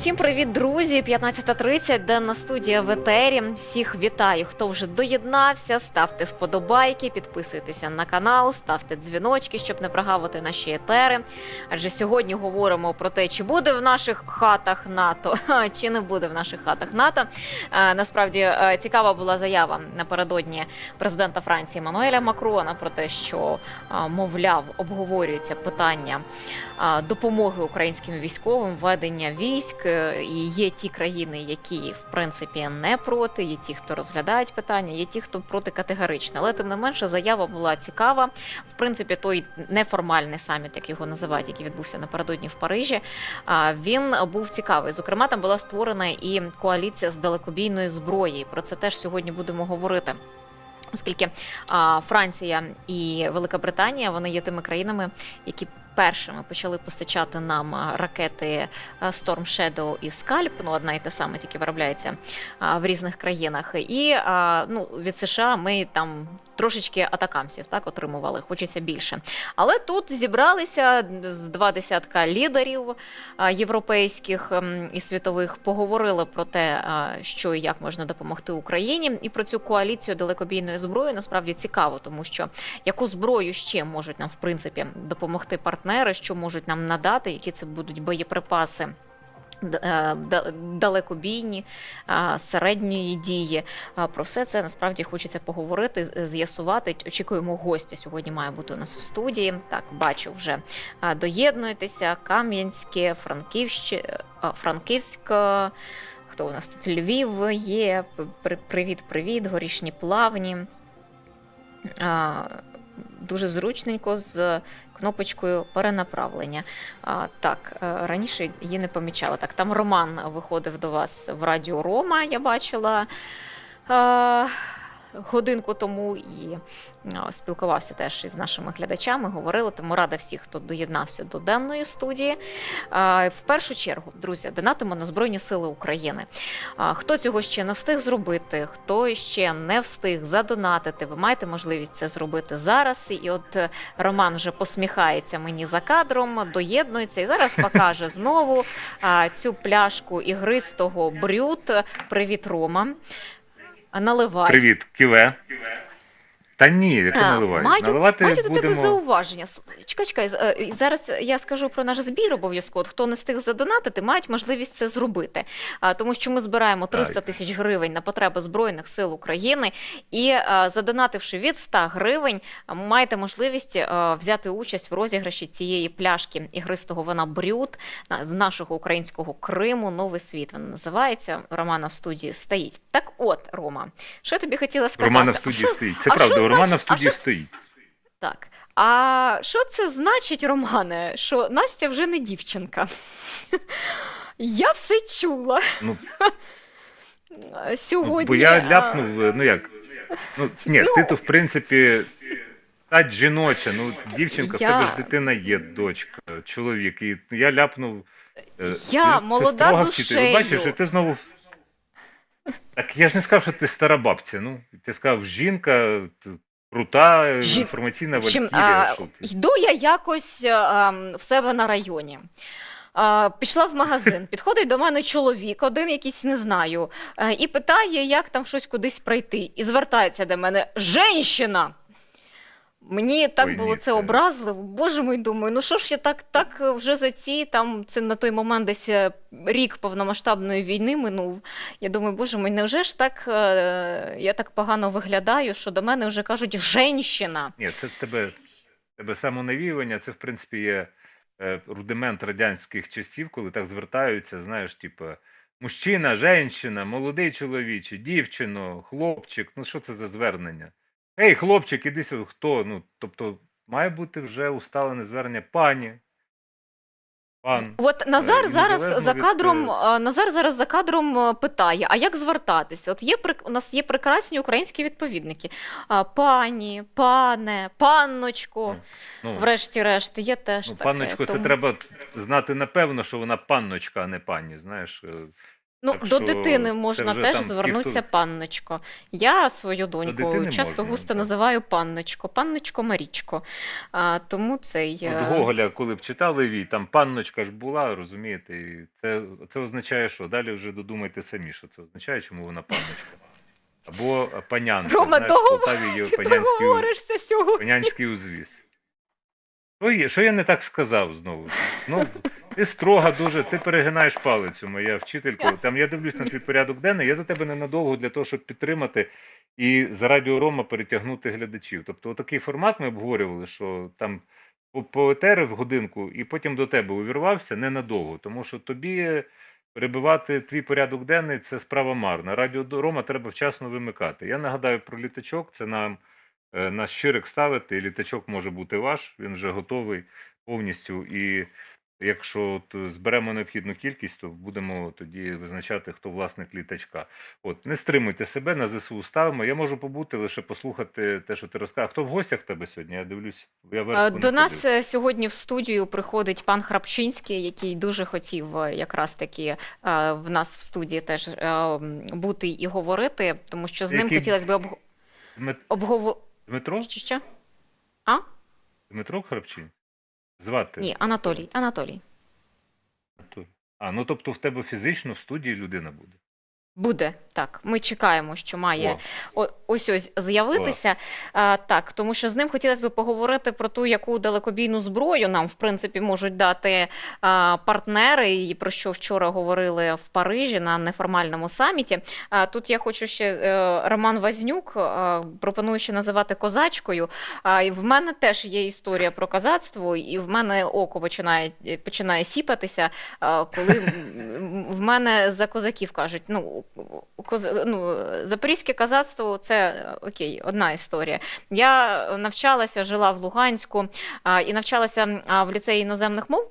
Усім привіт, друзі! 15:30, денна студія в етері. Всіх вітаю, хто вже доєднався, ставте вподобайки, підписуйтеся на канал, ставте дзвіночки, щоб не прогавити наші етери. Адже сьогодні говоримо про те, чи буде в наших хатах НАТО, чи не буде в наших хатах НАТО. Насправді цікава була заява напередодні президента Франції Еммануеля Макрона про те, що, мовляв, обговорюється питання допомоги українським військовим, ведення військ. І є ті країни, які, в принципі, не проти, є ті, хто розглядають питання, є ті, хто проти категорично. Але, тим не менше, заява була цікава. В принципі, той неформальний саміт, як його називають, який відбувся напередодні в Парижі, він був цікавий. Зокрема, там була створена і коаліція з далекобійної зброї. Про це теж сьогодні будемо говорити. Оскільки Франція і Велика Британія, вони є тими країнами, які першими почали постачати нам ракети Storm Shadow і Scalp, одна і та сама, тільки виробляється в різних країнах. І від США ми там трошечки атакамсів отримували, хочеться більше. Але тут зібралися з 20 лідерів європейських і світових, поговорили про те, що і як можна допомогти Україні. І про цю коаліцію далекобійної зброї насправді цікаво, тому що яку зброю ще можуть нам, в принципі, допомогти партнери, що можуть нам надати, які це будуть боєприпаси далекобійні, середньої дії. Про все це насправді хочеться поговорити, з'ясувати. Очікуємо гостя. Сьогодні має бути у нас в студії. Так, бачу вже. Доєднуйтеся. Кам'янське, Франківськ. Хто у нас тут? Львів є. Привіт. Горішні Плавні. Дуже зручненько з кнопочкою перенаправлення. Так, раніше її не помічала. Так, там Роман виходив до вас в Радіо Рома, я бачила годинку тому, і спілкувався теж із нашими глядачами, говорили, тому рада всіх, хто доєднався до денної студії. В першу чергу, друзі, донатимо на Збройні Сили України. Хто цього ще не встиг зробити, хто ще не встиг задонатити, ви маєте можливість це зробити зараз. І от Роман вже посміхається мені за кадром, доєднується і зараз покаже знову цю пляшку ігристого Брют. Привіт, Рома. Наливай. Привіт, Ківе. Та ні, яке наливай. Маю до тебе зауваження. Чекай, зараз я скажу про наш збір обов'язково. Хто не встиг задонатити, мають можливість це зробити. Тому що ми збираємо 300 тисяч гривень на потреби Збройних сил України. І задонативши від 100 гривень, маєте можливість взяти участь в розіграші цієї пляшки ігристого вина Брют з нашого українського Криму. Новий світ вона називається. Романа в студії стоїть. Так от, Рома, що я тобі хотіла сказати? Романа в студії стоїть. Це правда, у Романа в студії стоїть. Так. А що це значить, Романе, що Настя вже не дівчинка? Я все чула. Сьогодні. Бо я ляпнув, ти то, в принципі, стать жіноча, дівчинка, в тебе ж дитина є, дочка, чоловік. І я ляпнув. Я молода душею. Бачиш, ти знову. Так я ж не сказав, що ти стара бабця. Ти сказав, жінка, крута, інформаційна валькірія. Йду я якось в себе на районі. Пішла в магазин, підходить до мене чоловік, один якийсь, не знаю, і питає, як там щось кудись пройти. І звертається до мене: «Женщина!» Мені так було це образливо. Боже мій, думаю, що ж я так вже за це на той момент десь рік повномасштабної війни минув. Я думаю, боже мій, невже ж так я так погано виглядаю, що до мене вже кажуть «женщина». Ні, це тебе самонавіювання, це в принципі є рудимент радянських часів, коли так звертаються, знаєш, типу, мужчина, женщина, молодий чоловіче, дівчино, хлопчик, що це за звернення? Ей, хлопчик, іди сюди, хто? Тобто, має бути вже усталене звернення пані, пан. От Назар зараз за кадром питає, а як звертатися? От у нас є прекрасні українські відповідники. Пані, пане, панночко, врешті-решт, є теж таке. Панночко, це треба знати напевно, що вона панночка, а не пані, знаєш. Ну, Так до дитини що це можна вже теж там ті, звернутися хто панночко. Я свою до доньку дитини часто можна, густо так. називаю панночко, панночко Марічко. Тому цей. От Гоголя, коли б читали вій, там панночка ж була, розумієте, і це означає що? Далі вже додумайте самі, що це означає, чому вона панночка. Або панянка, Рома, знаєш, в Полтаві є ти панянський, проговоришся сьогодні. панянський узвіз. Що я не так сказав знову? Ну, ти строга дуже, ти перегинаєш палицю, моя вчителько. Там я дивлюсь на твій порядок денний, я до тебе ненадовго для того, щоб підтримати і за Радіо Рома перетягнути глядачів. Тобто отакий формат ми обговорювали, що там по етери в годинку і потім до тебе увірвався ненадовго, тому що тобі перебивати твій порядок денний – це справа марна. Радіо Рома треба вчасно вимикати. Я нагадаю про літачок, це нам на щирик ставити, і літачок може бути ваш, він вже готовий повністю. І якщо зберемо необхідну кількість, то будемо тоді визначати, хто власник літачка. От, не стримуйте себе, на ЗСУ ставимо. Я можу побути, лише послухати те, що ти розказав. Хто в гостях в тебе сьогодні? Я дивлюсь, я верстку До не нас ходив. сьогодні в студію приходить пан Храпчинський, який дуже хотів якраз таки в нас в студії теж бути і говорити, тому що з ним Який хотілося б обговорити. Дмитро? Що? А? Дмитро Храпчин? Звати? Ні, Анатолій. Анатолій. Ну тобто в тебе фізично в студії людина буде? Буде, так. Ми чекаємо, що має О, ось з'явитися. Так, тому що з ним хотілося б поговорити про ту, яку далекобійну зброю нам, в принципі, можуть дати партнери, і про що вчора говорили в Парижі на неформальному саміті. Тут я хочу ще Роман Вознюк пропонує ще називати козачкою. І в мене теж є історія про козацтво, і в мене око починає сіпатися, коли в мене за козаків кажуть, запорізьке козацтво – це, окей, одна історія. Я навчалася, жила в Луганську і навчалася в ліцеї іноземних мов,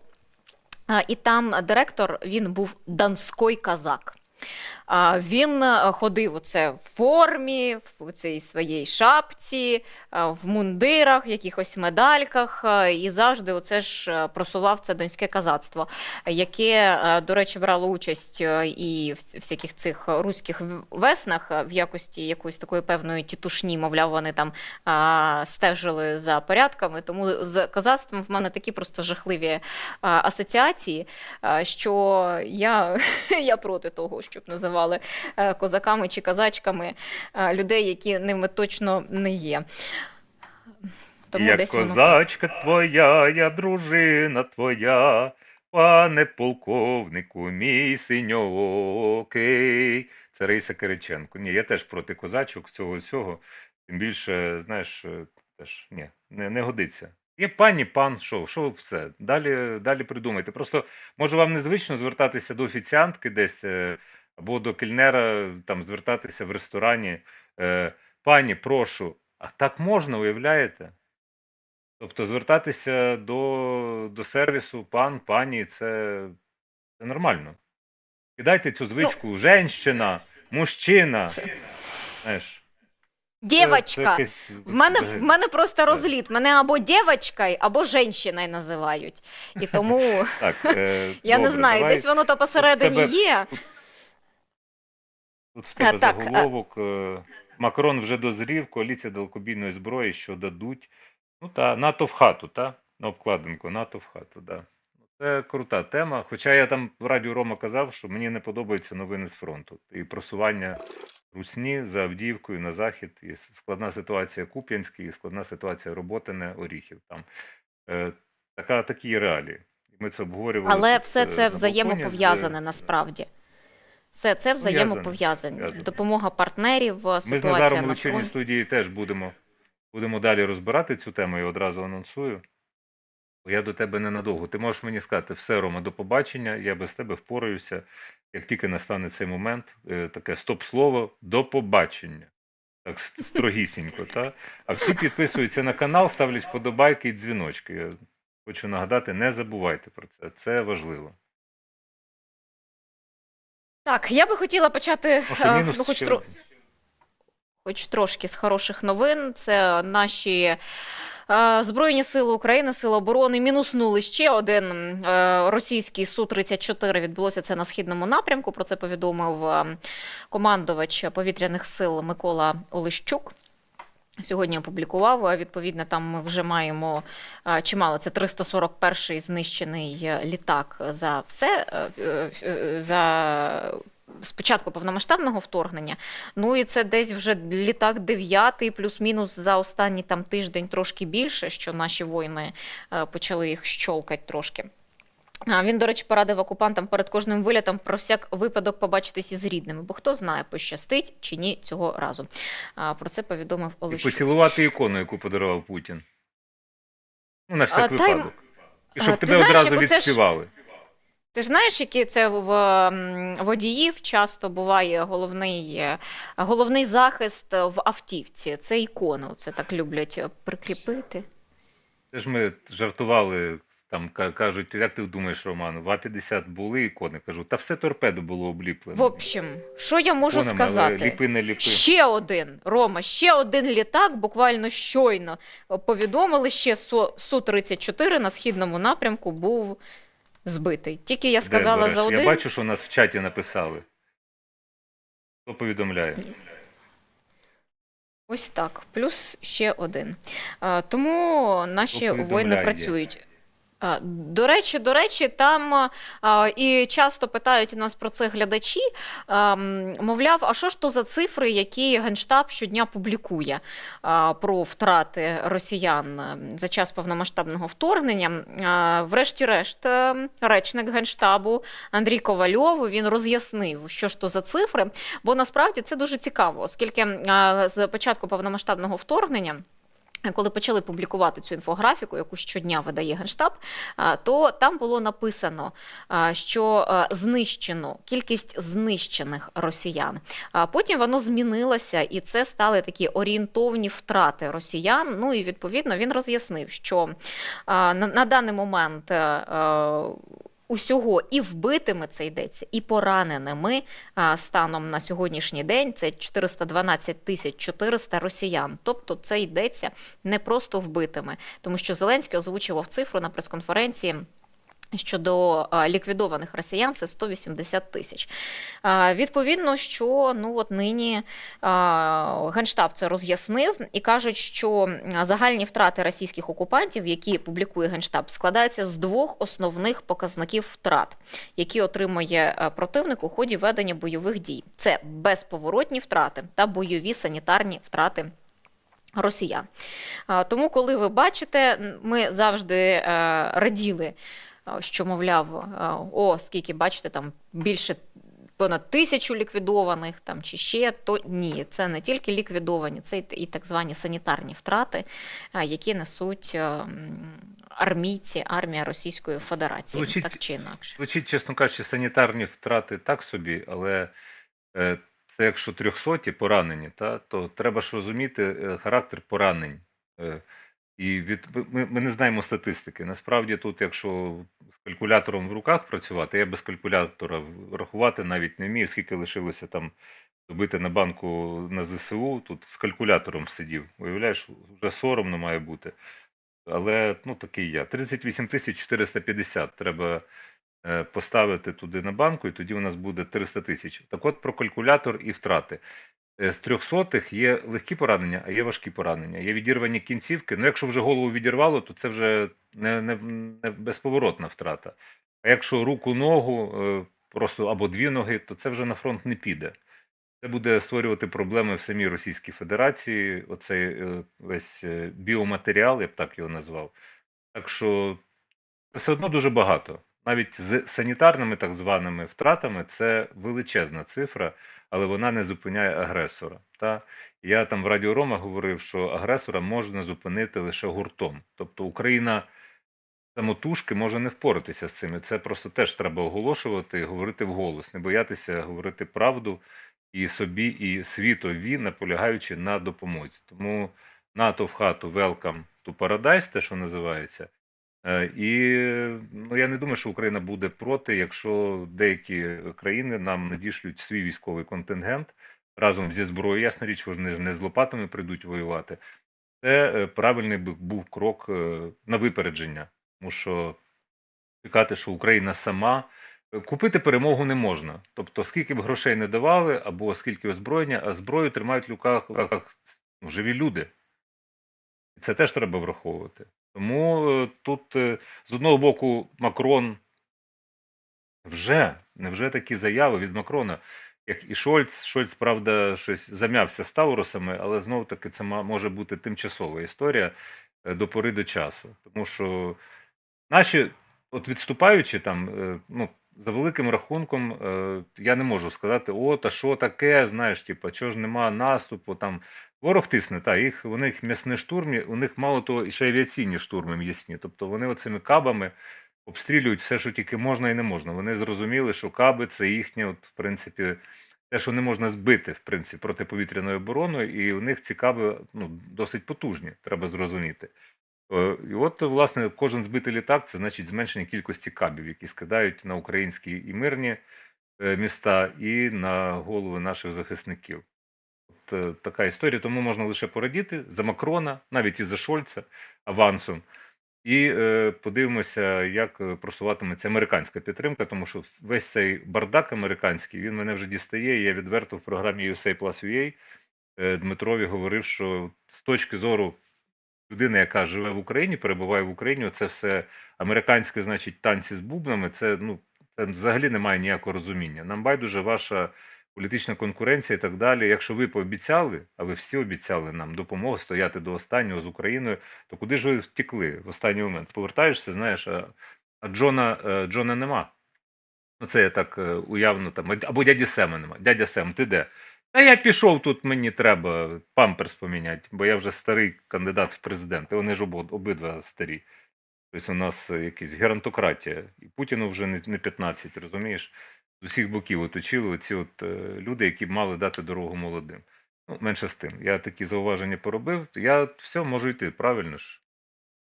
і там директор, він був донський козак. Він ходив оце в формі, в цій своїй шапці, в мундирах, в якихось медальках, і завжди оце ж просував це донське козацтво, яке, до речі, брало участь і в всяких цих руських веснах в якості якоїсь такої певної тітушні, мовляв, вони там стежили за порядками, тому з козацтвом в мене такі просто жахливі асоціації, що я проти того, щоб називали козаками чи козачками людей, які ними точно не є. Тому як десь козачка твоя, я дружина твоя, пане полковнику, мій синьокий. Це Раїса Кириченко. Ні, я теж проти козачок, всього. Тим більше, знаєш, теж не годиться. Є пані, пан, що все. Далі придумайте. Просто, може, вам незвично звертатися до офіціантки десь, або до кельнера, там, звертатися в ресторані. Пані, прошу, а так можна, уявляєте? Тобто звертатися до сервісу пан, пані, це нормально. Кидайте цю звичку женщина, мужчина. Знаєш, Дєвочка. якесь В взагалі. мене просто розліт. Мене або дєвочкою, або женщиною називають. І тому Так, я не добре, знаю, давай. десь воно то посередині Тут в тебе- є. Тут в тебе Так, заголовок. Макрон вже дозрів, коаліція далекобійної зброї, що дадуть. НАТО в хату, на обкладинку, НАТО в хату, да. Це крута тема. Хоча я там в Радіо Рома казав, що мені не подобаються новини з фронту. І просування Русні за Авдіївкою на захід, і складна ситуація Куп'янський, і складна ситуація Роботине, Оріхів. Там такі реалії. Ми це обговорювали. Але тут, все на це балконі взаємопов'язане насправді. Все це взаємопов'язане. Пов'язане. Допомога партнерів, Ми з ситуація Назаром у на вечірній фронті. студії теж будемо далі розбирати цю тему, я одразу анонсую. Бо я до тебе ненадовго. Ти можеш мені сказати, все, Рома, до побачення, я без тебе впораюся. Як тільки настане цей момент, таке стоп-слово, до побачення. Так, строгісінько, так? А всі підписуються на канал, ставлять вподобайки і дзвіночки. Я хочу нагадати, не забувайте про це, це важливо. Так, я би хотіла почати, Мінус хоч трошки з хороших новин. Це наші Збройні сили України, Сили оборони мінуснули ще один російський Су-34. Відбулося це на східному напрямку. Про це повідомив командувач повітряних сил Микола Олещук. Сьогодні опублікував. Відповідно, там ми вже маємо чимало. Це 341-й знищений літак за все, за спочатку повномасштабного вторгнення. Ну і це десь вже літак 9-й, плюс-мінус за останній там тиждень трошки більше, що наші воїни почали їх щолкати трошки. Він, до речі, порадив окупантам перед кожним вилітом про всяк випадок побачитись із рідними, бо хто знає, пощастить чи ні цього разу. Про це повідомив І Олещук. поцілувати ікону, яку подарував Путін. Ну, на всяк та й- випадок. І щоб ти тебе знаєш, одразу як оце ж- відспівали. Ти ж знаєш, які це в водіїв часто буває головний захист в автівці? Це ікону, це так люблять прикріпити. Це ж ми жартували, там кажуть, як ти думаєш, Роман, в А-50 були ікони? Кажу, та все торпедо було обліплено. В общем, що я можу Іконами, але сказати? ліпи не ліпи. Ще один, Рома, ще один літак, буквально щойно повідомили, ще Су-34 на східному напрямку був збитий. Тільки я Де, сказала до речі? за один. Я бачу, що у нас в чаті написали. Хто повідомляє? Ось так, плюс ще один. Тому наші воїни повідомляє. працюють. До речі, там і часто питають у нас про це глядачі, мовляв, а що ж то за цифри, які Генштаб щодня публікує про втрати росіян за час повномасштабного вторгнення. Врешті-решт, речник Генштабу Андрій Ковальов, він роз'яснив, що ж то за цифри, бо насправді це дуже цікаво, оскільки з початку повномасштабного вторгнення, коли почали публікувати цю інфографіку, яку щодня видає Генштаб, то там було написано, що знищено, кількість знищених росіян. Потім воно змінилося, і це стали такі орієнтовні втрати росіян. Ну і відповідно він роз'яснив, що на даний момент усього і вбитими це йдеться, і пораненими станом на сьогоднішній день це 412 400 росіян. Тобто це йдеться не просто вбитими, тому що Зеленський озвучував цифру на прес-конференції щодо ліквідованих росіян – це 180 тисяч. Відповідно, що нині Генштаб це роз'яснив і кажуть, що загальні втрати російських окупантів, які публікує Генштаб, складаються з двох основних показників втрат, які отримує противник у ході ведення бойових дій. Це безповоротні втрати та бойові санітарні втрати росіян. Тому, коли ви бачите, ми завжди раділи, що, мовляв, скільки, бачите, там більше понад 1000 ліквідованих, там, чи ще, то ні, це не тільки ліквідовані, це і так звані санітарні втрати, які несуть армія Російської Федерації, так чи інакше. Звучить, чесно кажучи, санітарні втрати так собі, але це якщо 300-ті поранені, то треба ж розуміти характер поранень. І ми не знаємо статистики. Насправді тут, якщо з калькулятором в руках працювати, я без калькулятора рахувати навіть не вмію, скільки лишилося там добити на банку на ЗСУ, тут з калькулятором сидів. Уявляєш, вже соромно має бути. Але, такий я. 38 450 треба поставити туди на банку, і тоді у нас буде 300 тисяч. Так от про калькулятор і втрати. З 300-х є легкі поранення, а є важкі поранення. Є відірвані кінцівки. Якщо вже голову відірвало, то це вже не безповоротна втрата. А якщо руку, ногу, просто або дві ноги, то це вже на фронт не піде. Це буде створювати проблеми в самій Російській Федерації, оцей весь біоматеріал, я б так його назвав. Так що все одно дуже багато. Навіть з санітарними так званими втратами це величезна цифра, але вона не зупиняє агресора. Я там в Радіо Рома говорив, що агресора можна зупинити лише гуртом. Тобто Україна самотужки може не впоратися з цим. І це просто теж треба оголошувати і говорити вголос, не боятися говорити правду і собі, і світові, наполягаючи на допомозі. Тому НАТО в хату, welcome to paradise, те, що називається. І я не думаю, що Україна буде проти, якщо деякі країни нам надішлють свій військовий контингент разом зі зброєю. Ясна річ, вони ж не з лопатами прийдуть воювати. це правильний був крок на випередження. Тому що чекати, що Україна сама купити перемогу не можна. Тобто, скільки б грошей не давали, або скільки озброєння, а зброю тримають в руках живі люди. І це теж треба враховувати. Тому тут з одного боку Макрон невже такі заяви від Макрона, як і Шольц. Шольц, правда, щось зам'явся з Таурусами, але знов-таки це може бути тимчасова історія до пори до часу. Тому що наші, от відступаючи там, ну, за великим рахунком, я не можу сказати, о, та що таке, знаєш, типу, чого ж нема наступу, там, ворог тисне, у них м'ясні штурми, у них мало того, і ще авіаційні штурми м'ясні, тобто вони оцими кабами обстрілюють все, що тільки можна і не можна. Вони зрозуміли, що каби це їхнє, от, в принципі, те, що не можна збити, в принципі, протиповітряною обороною, і у них ці каби, ну, досить потужні, треба зрозуміти. І от, власне, кожен збитий літак – це значить зменшення кількості кабів, які скидають на українські і мирні міста, і на голови наших захисників. От така історія. Тому можна лише порадіти за Макрона, навіть і за Шольца авансом. І подивимося, як просуватиметься американська підтримка, тому що весь цей бардак американський, він мене вже дістає. І я відверто в програмі USA+UA Дмитрові говорив, що з точки зору людина, яка живе в Україні, перебуває в Україні, це все американське, значить, танці з бубнами, це, ну, це взагалі немає ніякого розуміння. Нам байдуже ваша політична конкуренція і так далі. Якщо ви пообіцяли, а ви всі обіцяли нам допомогу стояти до останнього з Україною, то куди ж ви втекли в останній момент? Повертаєшся, знаєш, а Джона нема. Ну, це я так уявно там, або дяді Сема нема. Дядя Сем, ти де? Та я пішов, тут мені треба памперс поміняти, бо я вже старий кандидат в президенти. Вони ж обидва старі. Тобто у нас якась геронтократія. І Путіну вже не 15, розумієш? З усіх боків оточили оці от люди, які б мали дати дорогу молодим. Ну, менше з тим. Я такі зауваження поробив. Я все, можу йти, правильно ж?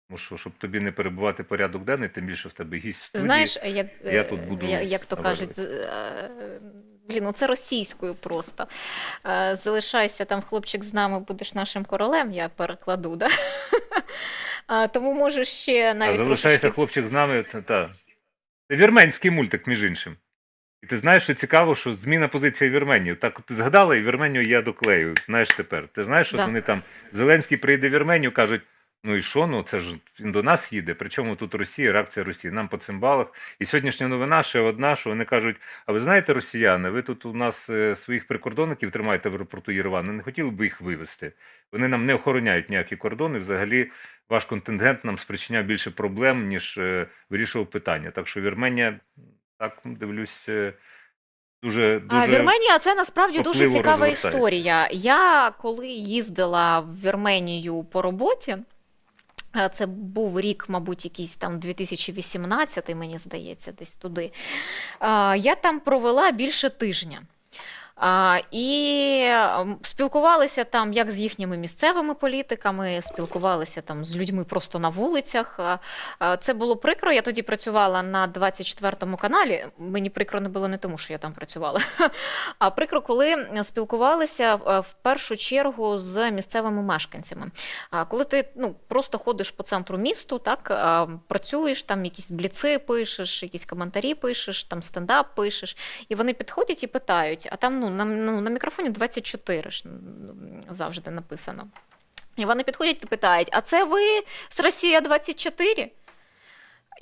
Тому що, щоб тобі не перебувати порядок денний, тим більше в тебе гість в студії. Знаєш, я тут буду як то кажуть, блін, ну це російською просто. Залишайся там, хлопчик, з нами, будеш нашим королем, я перекладу, да? Тому можеш ще навіть залишайся, трошечки... хлопчик, з нами, та. Це вірменський мультик, між іншим. І ти знаєш, що цікаво, що зміна позиції Вірменії. Так ти згадала, і Вірменію я доклею, знаєш тепер. Ти знаєш, що вони там, Зеленський прийде в Вірменію, кажуть, ну і що, ну це ж він до нас їде, причому тут Росія, реакція Росії, нам по цимбалах. І сьогоднішня новина ще одна, що вони кажуть, а ви знаєте, росіяни, ви тут у нас своїх прикордонників тримаєте в аеропорту Єревану, не хотіли б їх вивезти. Вони нам не охороняють ніякі кордони, взагалі ваш контингент нам спричиняв більше проблем, ніж вирішував питання. Так що Вірменія, так дивлюсь, дуже Вірменія – це насправді дуже цікава розвертається. історія. Я коли їздила в Вірменію по роботі, це був рік, мабуть, якийсь там 2018, мені здається, десь туди, я там провела більше тижня. І спілкувалися там як з їхніми місцевими політиками, спілкувалися там з людьми просто на вулицях. Це було прикро, я тоді працювала на 24-му каналі, мені прикро не було не тому, що я там працювала, а прикро, коли спілкувалися в першу чергу з місцевими мешканцями. Коли ти просто ходиш по центру місту, так, працюєш, там якісь бліци пишеш, якісь коментарі пишеш, там стендап пишеш, і вони підходять і питають, а там на мікрофоні 24 ж завжди написано. І вони підходять і питають, а це ви з Росія-24?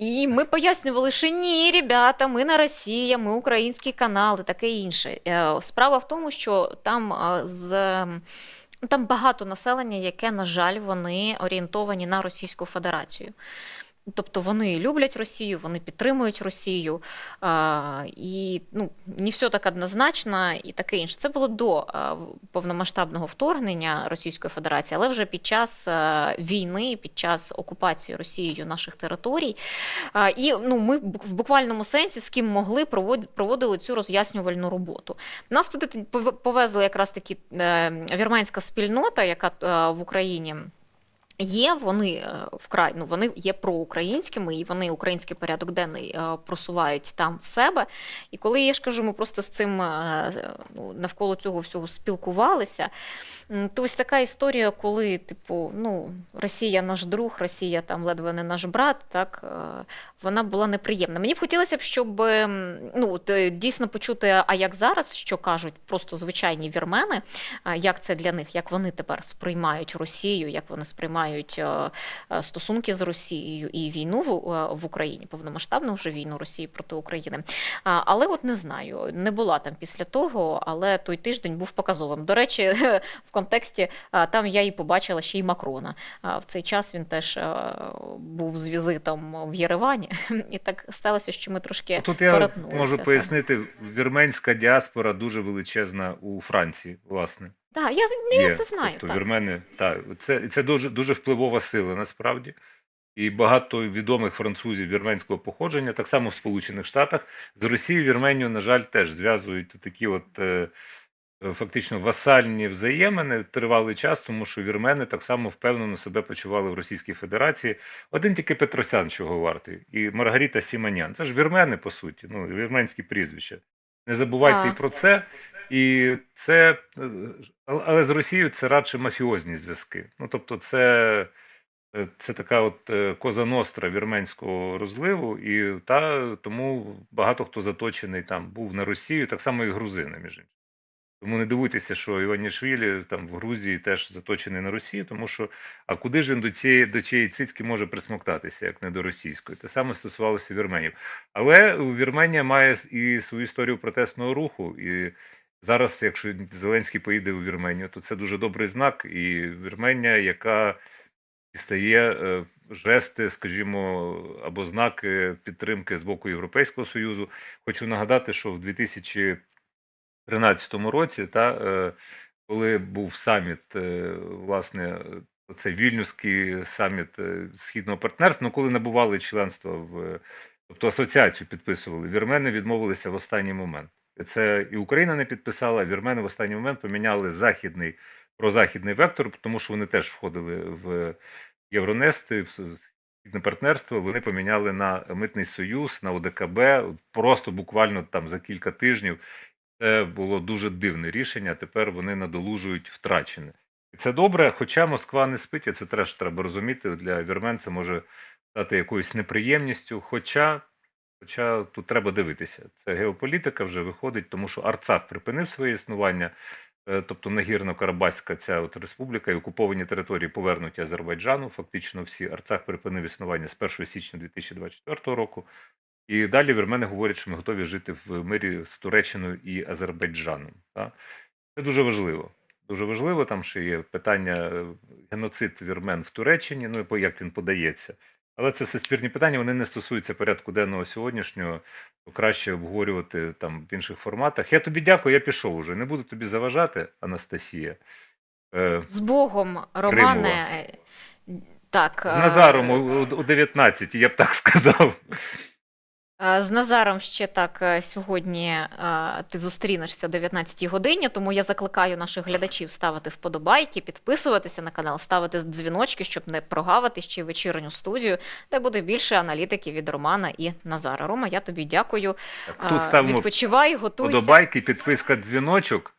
І ми пояснювали, що ні, ребята, ми не Росія, ми український канал і таке інше. Справа в тому, що там багато населення, яке, на жаль, вони орієнтовані на Російську Федерацію. Тобто вони люблять Росію, вони підтримують Росію, і не все так однозначно і таке інше. Це було до повномасштабного вторгнення Російської Федерації, але вже під час війни, під час окупації Росією наших територій. І ми в буквальному сенсі з ким могли проводили цю роз'яснювальну роботу. Нас туди повезли якраз таки вірменська спільнота, яка в Україні Є вони вкрай, ну вони є проукраїнськими, і вони український порядок денний просувають там в себе. І коли я ж кажу, ми просто з цим ну, навколо цього всього спілкувалися, то ось така історія, коли, типу, ну, Росія наш друг, Росія там ледве не наш брат, так, вона була неприємна. Мені б хотілося б, щоб ну, дійсно почути, а як зараз, що кажуть просто звичайні вірмени, як це для них, як вони тепер сприймають Росію, як вони сприймають стосунки з Росією і війну в Україні, повномасштабну вже війну Росії проти України. Але от не знаю, не була там після того, але той тиждень був показовим. До речі, в контексті там я і побачила ще й Макрона. В цей час він теж був з візитом в Єревані, і так сталося, що ми трошки Тут я перетнулися. можу там. пояснити, вірменська діаспора дуже величезна у Франції, власне. Так, я це знаю. Тобто Так. вірмени, це дуже, дуже впливова сила насправді. І багато відомих французів вірменського походження, так само в Сполучених Штатах, з Росією Вірменію, на жаль, теж зв'язують такі от фактично васальні взаємини тривалий час, тому що вірмени так само впевнено себе почували в Російській Федерації. Один тільки Петросян чого вартий, і Маргарита Сіманян. Це ж вірмени, по суті, ну, вірменські прізвища. Не забувайте і про це. І це, але з Росією це радше мафіозні зв'язки. Ну, тобто це така от коза ностра вірменського розливу, і тому багато хто заточений там був на Росію, так само і грузини, між іншим. Тому не дивуйтеся, що Іванішвілі там в Грузії теж заточений на Росію, тому що а куди ж він до цієї цицьки може присмоктатися, як не до російської? Те саме стосувалося вірменів. Але Вірменія має і свою історію протестного руху, і зараз, якщо Зеленський поїде у Вірменію, то це дуже добрий знак, і Вірменія, яка дістає жести, скажімо, або знаки підтримки з боку Європейського Союзу. Хочу нагадати, що в 2013 році, коли був саміт, власне, це Вільнюський саміт Східного партнерства, ну коли набували членства тобто асоціацію підписували, вірмени відмовилися в останній момент. Це і Україна не підписала, а вірмени в останній момент поміняли прозахідний вектор, тому що вони теж входили в Євронест, в Східне партнерство, вони поміняли на Митний Союз, на ОДКБ, просто буквально там за кілька тижнів. Це було дуже дивне рішення, тепер вони надолужують втрачене. І це добре, хоча Москва не спить, і це теж треба розуміти, для вірмен це може стати якоюсь неприємністю, хоча тут треба дивитися. Це геополітика вже виходить, тому що Арцах припинив своє існування, тобто Нагірно-Карабахська ця от республіка і окуповані території повернуті Азербайджану, фактично всі. Арцах припинив існування з 1 січня 2024 року. І далі вірмени говорять, що ми готові жити в мирі з Туреччиною і Азербайджаном. Це дуже важливо. Дуже важливо, там ще є питання геноцид вірмен в Туреччині, ну як він подається. Але це все спірні питання, вони не стосуються порядку денного сьогоднішнього, то краще обговорювати там в інших форматах. Я тобі дякую, я пішов уже. Не буду тобі заважати, Анастасія. З Богом, Романе. Так. З Назаром о 19, я б так сказав. З Назаром ще так сьогодні ти зустрінешся о 19-й годині, тому я закликаю наших глядачів ставити вподобайки, підписуватися на канал, ставити дзвіночки, щоб не прогавити ще й вечірню студію, де буде більше аналітики від Романа і Назара. Рома, я тобі дякую. Тут ставимо відпочивай, готуйся. Вподобайки, підписка, дзвіночок.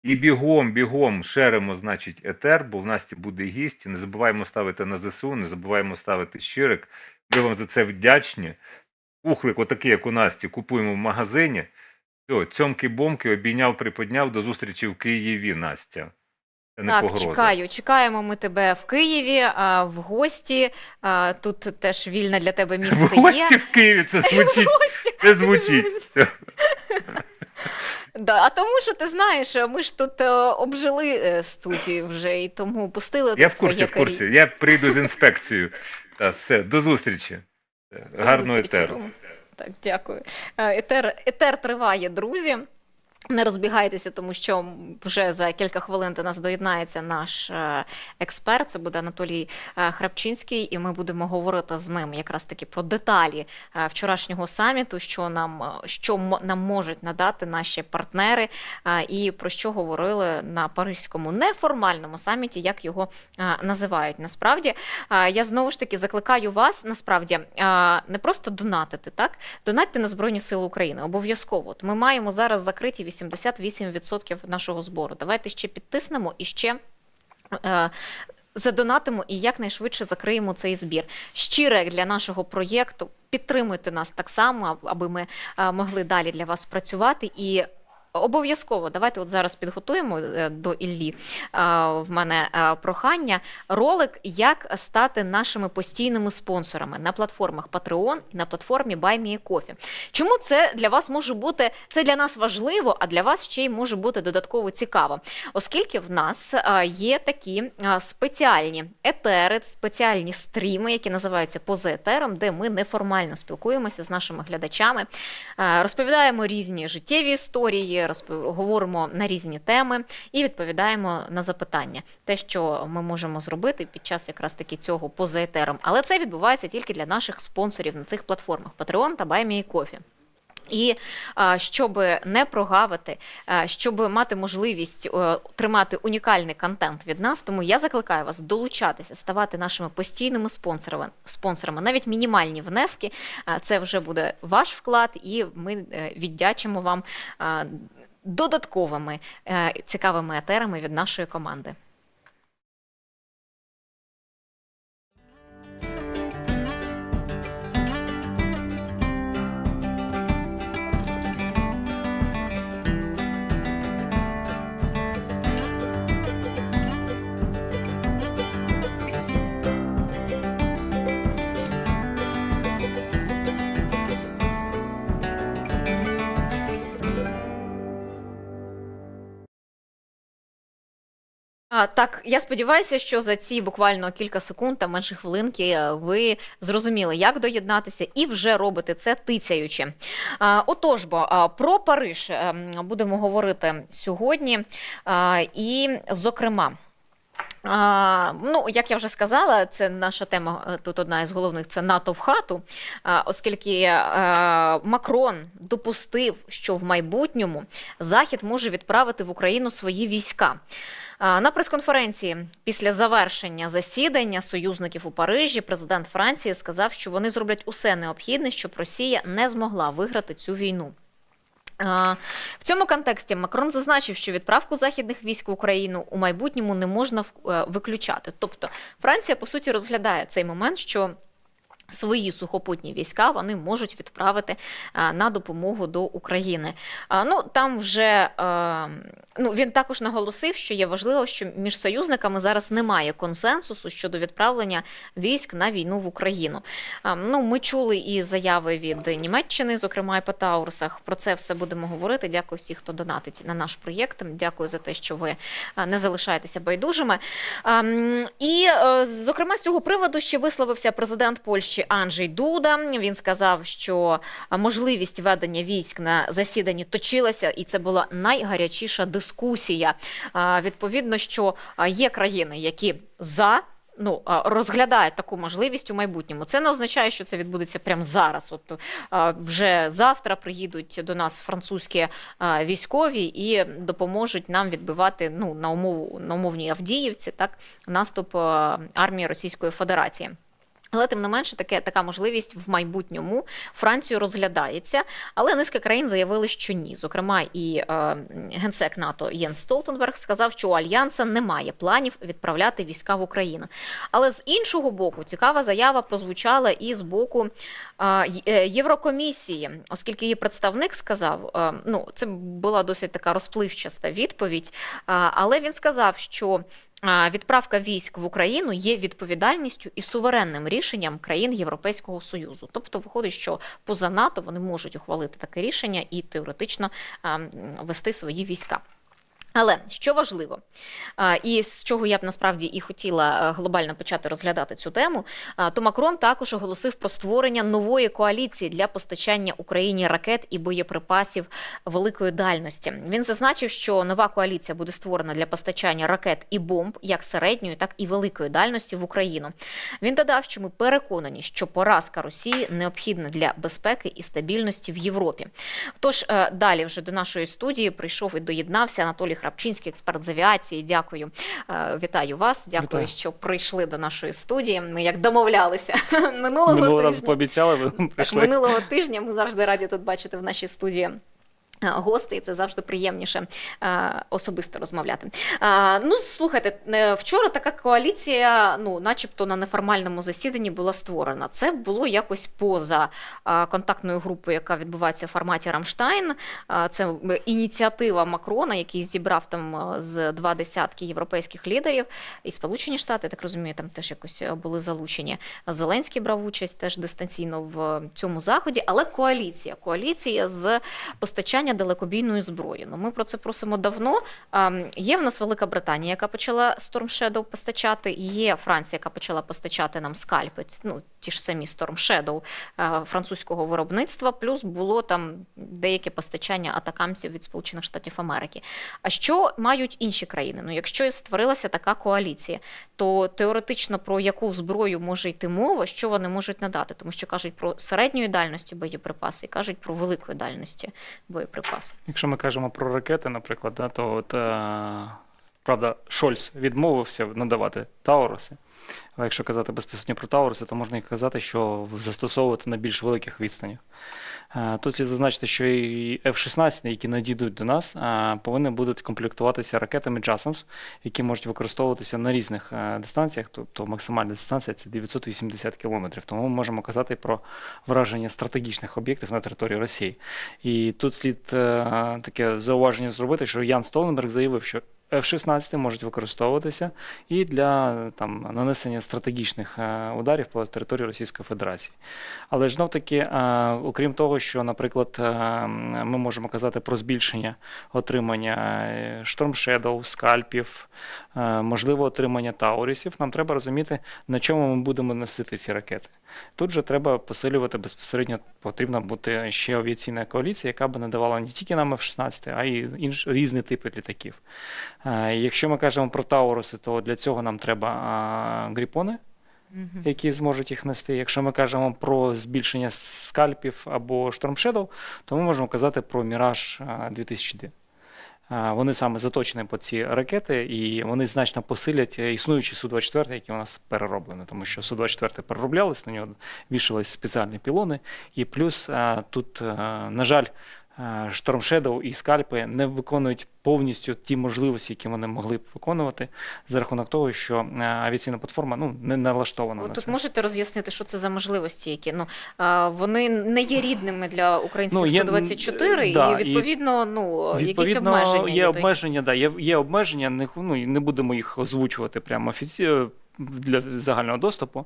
І бігом шеримо, значить, етер, бо в Насті буде гість. Не забуваємо ставити на ЗСУ, не забуваємо ставити щирик. Ми вам за це вдячні. Кухлик, отакий, як у Насті, купуємо в магазині. Все, цьомки-бомки, обійняв, приподняв. До зустрічі в Києві, Настя. Це не погроза. Чекаємо ми тебе в Києві, в гості. Тут теж вільне для тебе місце є. В гості в Києві, це звучить. Це звучить. Все. Да, а тому, що ти знаєш, ми ж тут обжили студію вже, і тому пустили тут Я в курсі. Я прийду з інспекцією. Так, все, до зустрічі. Гарного етеру. Так, дякую. Етер триває, друзі. Не розбігайтеся, тому що вже за кілька хвилин до нас доєднається наш експерт, це буде Анатолій Храпчинський, і ми будемо говорити з ним якраз таки про деталі вчорашнього саміту, що нам можуть надати наші партнери, і про що говорили на Паризькому неформальному саміті, як його називають. Насправді, я знову ж таки закликаю вас, насправді, не просто донатити, так? Донатьте на Збройні Сили України, обов'язково. От ми маємо зараз закриті 88% нашого збору. Давайте ще підтиснемо і ще задонатимо і якнайшвидше закриємо цей збір. Щире для нашого проєкту. Підтримуйте нас так само, аби ми могли далі для вас працювати. І обов'язково, давайте от зараз підготуємо до Іллі, в мене прохання, ролик, як стати нашими постійними спонсорами на платформах Patreon і на платформі BuyMeACoffee. Чому це для вас може бути, це для нас важливо, а для вас ще й може бути додатково цікаво? Оскільки в нас є такі спеціальні етери, спеціальні стріми, які називаються «Поза етером», де ми неформально спілкуємося з нашими глядачами, розповідаємо різні життєві історії, говоримо на різні теми і відповідаємо на запитання. Те, що ми можемо зробити під час якраз таки цього поза етером. Але це відбувається тільки для наших спонсорів на цих платформах Patreon та BuyMeACoffee. І щоб не прогавити, щоб мати можливість тримати унікальний контент від нас, тому я закликаю вас долучатися, ставати нашими постійними спонсорами. Навіть мінімальні внески, це вже буде ваш вклад, і ми віддячимо вам додатковими цікавими етерами від нашої команди. Так, я сподіваюся, що за ці буквально кілька секунд та менше хвилинки ви зрозуміли, як доєднатися, і вже робите це тицяючи. Отож, про Париж будемо говорити сьогодні, і, зокрема, як я вже сказала, це наша тема, тут одна із головних, це НАТО в хату, оскільки Макрон допустив, що в майбутньому Захід може відправити в Україну свої війська. На прес-конференції після завершення засідання союзників у Парижі президент Франції сказав, що вони зроблять усе необхідне, щоб Росія не змогла виграти цю війну. В цьому контексті Макрон зазначив, що відправку західних військ в Україну у майбутньому не можна виключати. Тобто Франція, по суті, розглядає цей момент, що свої сухопутні війська вони можуть відправити на допомогу до України. Там вже він також наголосив, що є важливо, що між союзниками зараз немає консенсусу щодо відправлення військ на війну в Україну. Ми чули і заяви від Німеччини, зокрема і по Таурусах. Про це все будемо говорити. Дякую всім, хто донатить на наш проєкт. Дякую за те, що ви не залишаєтеся байдужими. І, зокрема, з цього приводу ще висловився президент Польщі Анджей Дуда. Він сказав, що можливість ведення військ на засіданні точилася, і це була найгарячіша дискусія. Відповідно, що є країни, які розглядають таку можливість у майбутньому. Це не означає, що це відбудеться прямо зараз. Вже завтра приїдуть до нас французькі військові і допоможуть нам відбивати на умовній Авдіївці наступ армії Російської Федерації. Але, тим не менше, така можливість в майбутньому Францію розглядається, але низка країн заявили, що ні. Зокрема, і генсек НАТО Єнс Столтенберг сказав, що у Альянса немає планів відправляти війська в Україну. Але з іншого боку, цікава заява прозвучала і з боку Єврокомісії, оскільки її представник сказав, це була досить така розпливчаста відповідь, але він сказав, що відправка військ в Україну є відповідальністю і суверенним рішенням країн Європейського Союзу. Тобто виходить, що поза НАТО вони можуть ухвалити таке рішення і теоретично вести свої війська. Але що важливо, і з чого я б насправді і хотіла глобально почати розглядати цю тему, то Макрон також оголосив про створення нової коаліції для постачання Україні ракет і боєприпасів великої дальності. Він зазначив, що нова коаліція буде створена для постачання ракет і бомб як середньої, так і великої дальності в Україну. Він додав, що ми переконані, що поразка Росії необхідна для безпеки і стабільності в Європі. Тож далі вже до нашої студії прийшов і доєднався Анатолій Храпчинський, експерт з авіації. Дякую. Вітаю вас. Дякую, Вітаю. що прийшли до нашої студії. Ми як домовлялися Минулого разу пообіцяли, ви прийшли. Минулого тижня. Ми завжди раді тут бачити в нашій студії гостей, це завжди приємніше особисто розмовляти. Ну, слухайте, вчора така коаліція, ну, начебто на неформальному засіданні була створена. Це було якось поза контактною групою, яка відбувається в форматі Рамштайн. Це ініціатива Макрона, який зібрав там з 20 європейських лідерів. І Сполучені Штати, так розумію, там теж якось були залучені. Зеленський брав участь теж дистанційно в цьому заході. Але коаліція з постачання далекобійної зброї. Ну, ми про це просимо давно. Є в нас Велика Британія, яка почала Storm Shadow постачати, є Франція, яка почала постачати нам скальпи, ну, ті ж самі Storm Shadow французького виробництва, плюс було там деяке постачання атакамсів від Сполучених Штатів Америки. А що мають інші країни? Ну, якщо створилася така коаліція, то теоретично про яку зброю може йти мова, що вони можуть надати? Тому що кажуть про середньої дальності боєприпаси і кажуть про великої дальності боєприпаси. Якщо ми кажемо про ракети, наприклад, да, то от, правда, Шольц відмовився надавати Тауруси. Але якщо казати безпосередньо про Тауруси, то можна і казати, що застосовувати на більш великих відстанях. Тут слід зазначити, що і F-16, які надійдуть до нас, повинні будуть комплектуватися ракетами JASSM, які можуть використовуватися на різних дистанціях, тобто максимальна дистанція – це 980 км. Тому ми можемо казати про враження стратегічних об'єктів на території Росії. І тут слід таке зауваження зробити, що Ян Столтенберг заявив, що F-16 можуть використовуватися і для там, нанесення стратегічних ударів по території Російської Федерації. Але ж знов-таки, окрім того, що, наприклад, ми можемо казати про збільшення отримання Storm Shadow, скальпів, можливо отримання Таурісів, нам треба розуміти, на чому ми будемо носити ці ракети. Тут же треба посилювати безпосередньо, потрібна бути ще авіаційна коаліція, яка б надавала не тільки нам F-16, а й різні типи літаків. Якщо ми кажемо про Тауруси, то для цього нам треба гріпони, які зможуть їх нести. Якщо ми кажемо про збільшення скальпів або Storm Shadow, то ми можемо казати про Mirage 2000D. Вони саме заточені по ці ракети, і вони значно посилять існуючі Су-24, які у нас перероблені, тому що Су-24 перероблялись, на нього вішались спеціальні пілони, і плюс тут, на жаль, Storm Shadow і скальпи не виконують повністю ті можливості, які вони могли б виконувати, за рахунок того, що авіаційна платформа не налаштована на Тут це. можете роз'яснити, що це за можливості, які вони не є рідними для українських Су-24, да, і відповідно, якісь обмеження є обмеження, да, є обмеження, не будемо їх озвучувати прямо офіційно для загального доступу,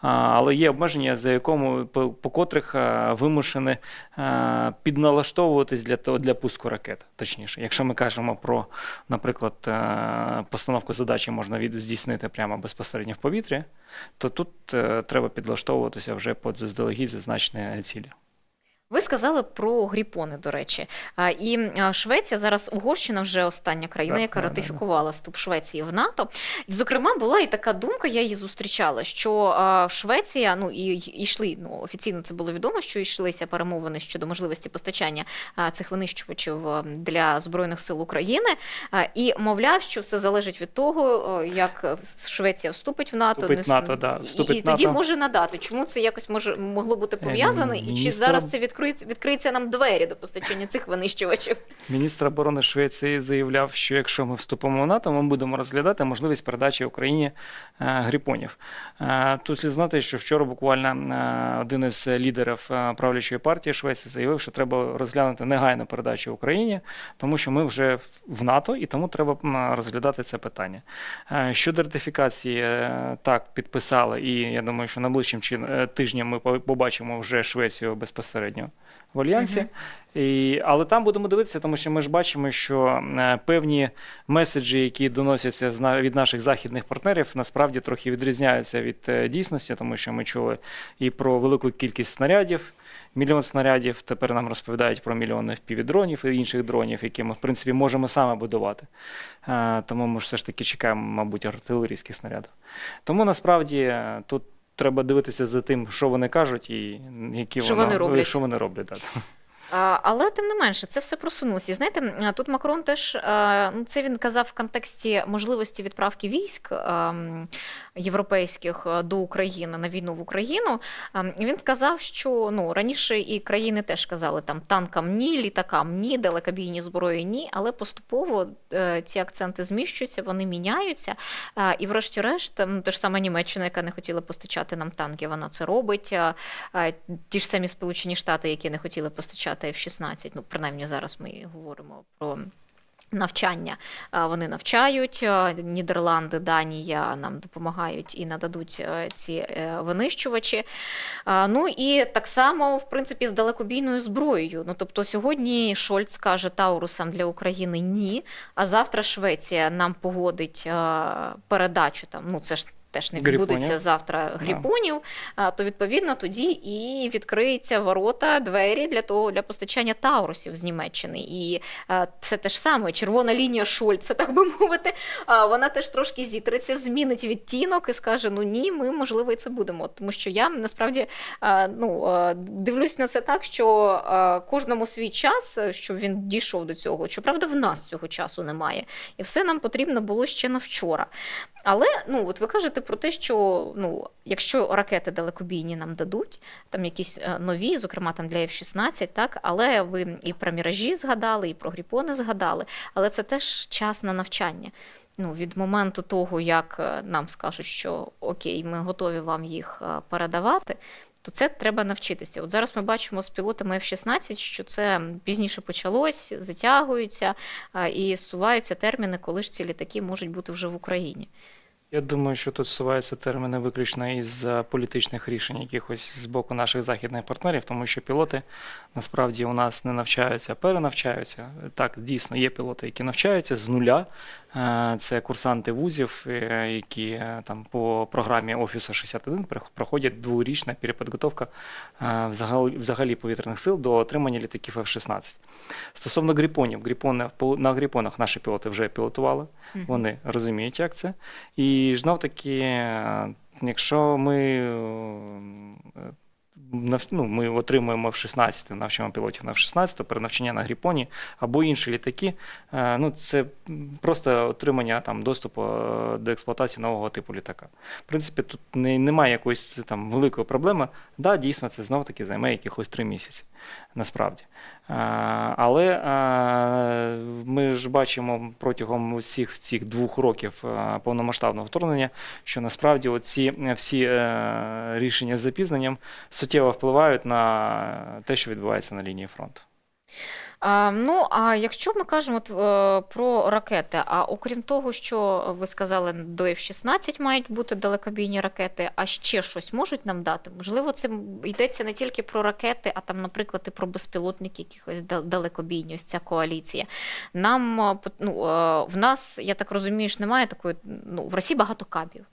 але є обмеження, за якому по котрих вимушені підналаштовуватись для пуску ракет, точніше. Якщо ми кажемо про, наприклад, постановку задачі можна здійснити прямо безпосередньо в повітрі, то тут треба підлаштовуватися вже під заздалегідь зазначені цілі. Ви сказали про гріпони, до речі. І Швеція, зараз Угорщина вже остання країна, яка ратифікувала вступ Швеції в НАТО. І, зокрема, була і така думка, я її зустрічала, що Швеція, офіційно це було відомо, що йшлися перемовини щодо можливості постачання цих винищувачів для Збройних сил України. І, мовляв, що все залежить від того, як Швеція вступить в НАТО. І тоді може надати. Чому це якось могло бути пов'язане? І чи зараз це відкриється нам двері до постачання цих винищувачів? Міністр оборони Швеції заявляв, що якщо ми вступимо в НАТО, ми будемо розглядати можливість передачі Україні гріпонів. Тут слід знати, що вчора буквально один із лідерів правлячої партії Швеції заявив, що треба розглянути негайну передачу Україні, тому що ми вже в НАТО, і тому треба розглядати це питання. Щодо ратифікації, так, підписали, і я думаю, що найближчим тижнем ми побачимо вже Швецію безпосередньо безпосередньо в Альянсі. Але там будемо дивитися, тому що ми ж бачимо, що певні меседжі, які доносяться від наших західних партнерів, насправді трохи відрізняються від дійсності, тому що ми чули і про велику кількість снарядів, мільйон снарядів, тепер нам розповідають про мільйони FPV-дронів і інших дронів, які ми, в принципі, можемо саме будувати. Тому ми все ж таки чекаємо, мабуть, артилерійських снарядів. Тому, насправді, тут треба дивитися за тим, що вони кажуть і Що вони роблять. Що вони роблять. Так. Але тим не менше, це все просунулося. І знаєте, тут Макрон теж, це він казав в контексті можливості відправки військ європейських до України, на війну в Україну. Він сказав, що раніше і країни теж казали, там танкам ні, літакам ні, далекобійні зброї ні, але поступово ці акценти зміщуються, вони міняються. І врешті-решт, те ж саме Німеччина, яка не хотіла постачати нам танки, вона це робить. Ті ж самі Сполучені Штати, які не хотіли постачати F-16, принаймні зараз ми говоримо про навчання. Вони навчають, Нідерланди, Данія нам допомагають і нададуть ці винищувачі. І так само, в принципі, з далекобійною зброєю. Тобто сьогодні Шольц каже Таурусам для України ні, а завтра Швеція нам погодить передачу, це ж теж не відбудеться завтра Гріпонів, то відповідно тоді і відкриються ворота, двері для постачання Таурусів з Німеччини. І це те ж саме, червона лінія Шольца, так би мовити, вона теж трошки зітреться, змінить відтінок і скаже, ні, ми, можливо, і це будемо. Тому що я, насправді, дивлюсь на це так, що кожному свій час, щоб він дійшов до цього. Щоправда, в нас цього часу немає. І все нам потрібно було ще на вчора. Але, от ви кажете про те, що, якщо ракети далекобійні нам дадуть, там якісь нові, зокрема там для F-16, так, але ви і про Міражі згадали, і про Гріпони згадали, але це теж час на навчання. Від моменту того, як нам скажуть, що окей, ми готові вам їх передавати, то це треба навчитися. От зараз ми бачимо з пілотами F-16, що це пізніше почалось, затягуються і зсуваються терміни, коли ж ці літаки можуть бути вже в Україні. Я думаю, що тут зсуваються терміни виключно із політичних рішень якихось з боку наших західних партнерів, тому що пілоти насправді у нас не навчаються, а перенавчаються. Так, дійсно, є пілоти, які навчаються з нуля. Це курсанти вузів, які там по програмі Офісу 61 проходять дворічна перепідготовка взагалі повітряних сил до отримання літаків F-16. Стосовно Гріпонів, на Гріпонах наші пілоти вже пілотували, вони розуміють, як це. І знов-таки, якщо ми отримуємо F-16, навчимо пілотів на F-16, перенавчання на Гріпоні або інші літаки, це просто отримання доступу до експлуатації нового типу літака. В принципі, тут немає якоїсь великої проблеми. Да, дійсно, це знов-таки займе якихось 3 місяці, насправді. Але ми ж бачимо протягом усіх цих 2 років повномасштабного вторгнення, що насправді всі рішення з запізненням суттєво впливають на те, що відбувається на лінії фронту. А якщо ми кажемо про ракети, а окрім того, що ви сказали, до F-16 мають бути далекобійні ракети, а ще щось можуть нам дати? Можливо, це йдеться не тільки про ракети, а там, наприклад, і про безпілотники якихось далекобійні, ось ця коаліція. В нас, я так розумію, ж немає такої, в Росії багато кабів.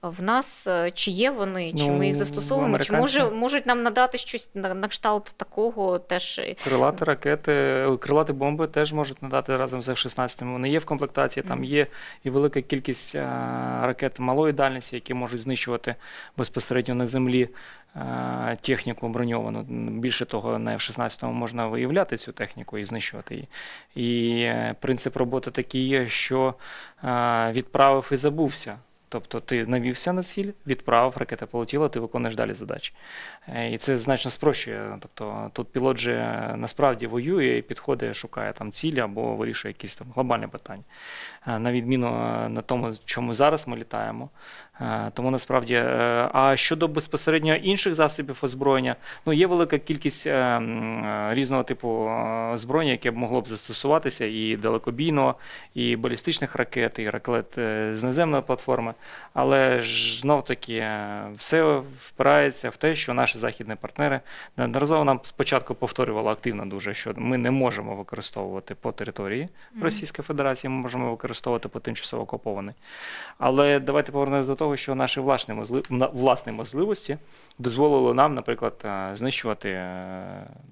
В нас чи є вони, чи ми їх застосовуємо, чи можуть нам надати щось на кшталт такого теж? Крилаті ракети, крилаті бомби теж можуть надати разом з F-16. Вони є в комплектації, там є і велика кількість ракет малої дальності, які можуть знищувати безпосередньо на землі техніку броньовану. Більше того, на F-16 можна виявляти цю техніку і знищувати її. І принцип роботи такий є, що відправив і забувся. Тобто ти навівся на ціль, відправив, ракета полетіла, ти виконуєш далі задачі. І це значно спрощує. Тобто тут пілот же насправді воює і підходить, шукає цілі або вирішує якісь глобальні питання. На відміну на тому, чому зараз ми літаємо, Тому насправді, а щодо безпосередньо інших засобів озброєння, ну є велика кількість різного типу озброєння, яке б могло б застосуватися, і далекобійного, і балістичних ракет, і ракет з наземної платформи. Але ж знов-таки все впирається в те, що наші західні партнери неодноразово нам спочатку повторювали активно дуже, що ми не можемо використовувати по території Російської Федерації, ми можемо використовувати по тимчасово окупованій. Але давайте повернемося до того, що наші власні можливості дозволили нам, наприклад, знищувати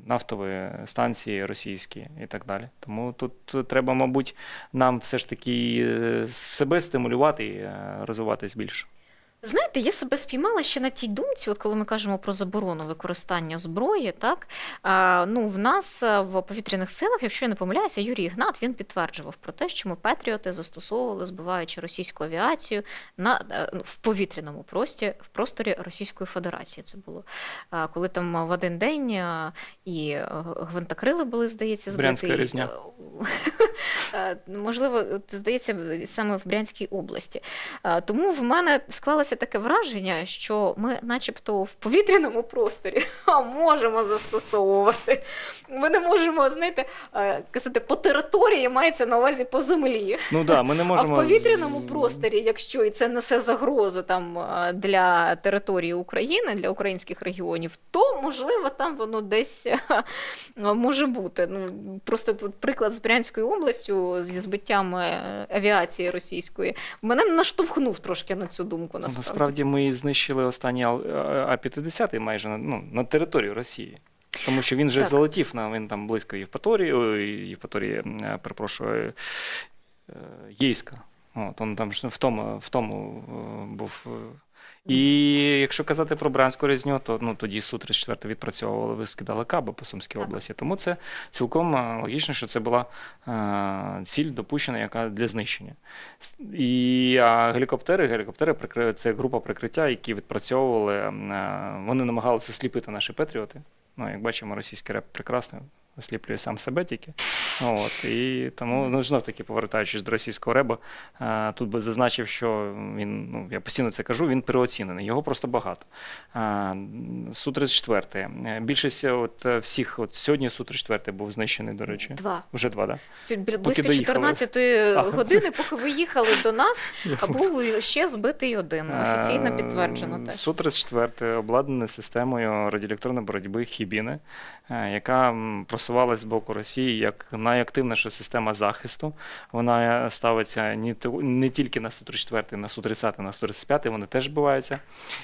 нафтові станції російські і так далі. Тому тут треба, мабуть, нам все ж таки себе стимулювати і розвиватись більше. Знаєте, я себе спіймала ще на тій думці, от коли ми кажемо про заборону використання зброї, так, ну, в нас в повітряних силах, якщо я не помиляюся, Юрій Ігнат, він підтверджував про те, що ми Петріоти застосовували, збиваючи російську авіацію в повітряному просторі Російської Федерації. Це було, коли там в один день і гвинтокрили були, здається, збиті. Брянська різня. Можливо, здається, саме в Брянській області. Тому в мене склалося таке враження, що ми начебто в повітряному просторі можемо застосовувати. Ми не можемо, знаєте, казати, по території мається на увазі по землі. Ну да, ми не можемо... А в повітряному просторі, якщо і це несе загрозу там для території України, для українських регіонів, то, можливо, там воно десь може бути. Ну, просто тут приклад з Брянською областю зі збиттям авіації російської мене наштовхнув трошки на цю думку. Насправді ми знищили останній А-50 майже на територію Росії. Тому що він вже залетів, він там близько перепрошую, Єйська. От, він там в тому був. І якщо казати про Брянську різню, то тоді Су-34 відпрацьовували, ви скидали каби по Сумській області. Тому це цілком логічно, що це була ціль допущена, яка для знищення. І гелікоптери це група прикриття, які відпрацьовували, вони намагалися осліпити наші Петріоти. Ну, як бачимо, російський реп прекрасно осліплює сам себе тільки. От, і тому, знов-таки, повертаючись до російського реба, тут би зазначив, що він, я постійно це кажу, він переоцінений, його просто багато. Су-34. Більшість всіх, сьогодні Су-34 був знищений, до речі. Вже два, так? Да? Близько 14-ї години, поки ви їхали до нас, був ще збитий один, офіційно підтверджено теж. Су-34 обладнаний системою радіоелектронної боротьби Хібіни, яка просувалась з боку Росії як найактивніша система захисту. Вона ставиться не тільки на Су-34, на Су-30, на Су-35, вони теж збиваються.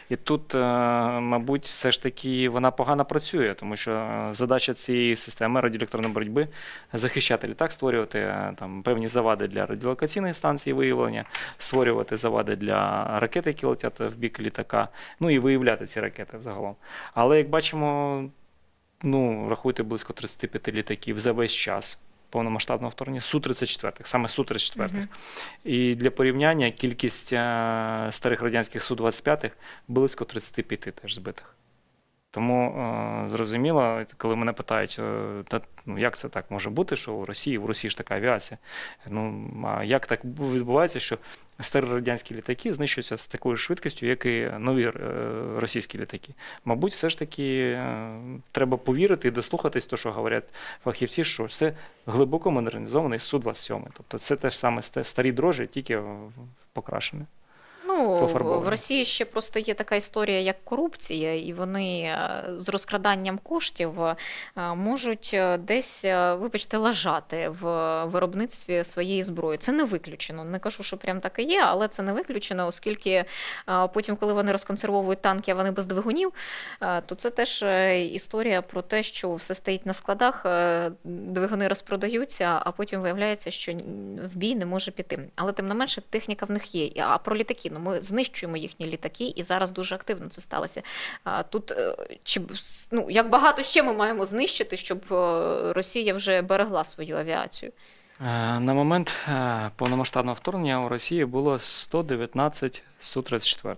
І тут, мабуть, все ж таки вона погано працює, тому що задача цієї системи радіоелектронної боротьби – захищати літак, створювати там певні завади для радіолокаційної станції виявлення, створювати завади для ракет, які летять в бік літака, ну і виявляти ці ракети взагалом. Але, як бачимо, рахуйте, близько 35 літаків за весь час повномасштабного вторгнення Су-34, саме Су-34. І для порівняння кількість старих радянських Су-25 близько 35 теж збитих. Тому зрозуміло, коли мене питають, як це так може бути, що в Росії ж така авіація. А як так відбувається, що старі радянські літаки знищуються з такою швидкістю, як і нові російські літаки? Мабуть, все ж таки треба повірити і дослухатись то, що говорять фахівці, що це глибоко модернізований Су-27. Тобто це теж саме старі дрожжі, тільки покрашені. В Росії ще просто є така історія, як корупція, і вони з розкраданням коштів можуть десь, вибачте, лажати в виробництві своєї зброї. Це не виключено. Не кажу, що прям так і є, але це не виключено, оскільки потім, коли вони розконсервовують танки, а вони без двигунів, то це теж історія про те, що все стоїть на складах, двигуни розпродаються, а потім виявляється, що в бій не може піти. Але тим не менше техніка в них є. А про літаки, ми знищуємо їхні літаки, і зараз дуже активно це сталося. Тут, як багато ще ми маємо знищити, щоб Росія вже берегла свою авіацію? На момент повномасштабного вторгнення у Росії було 119 Су-34.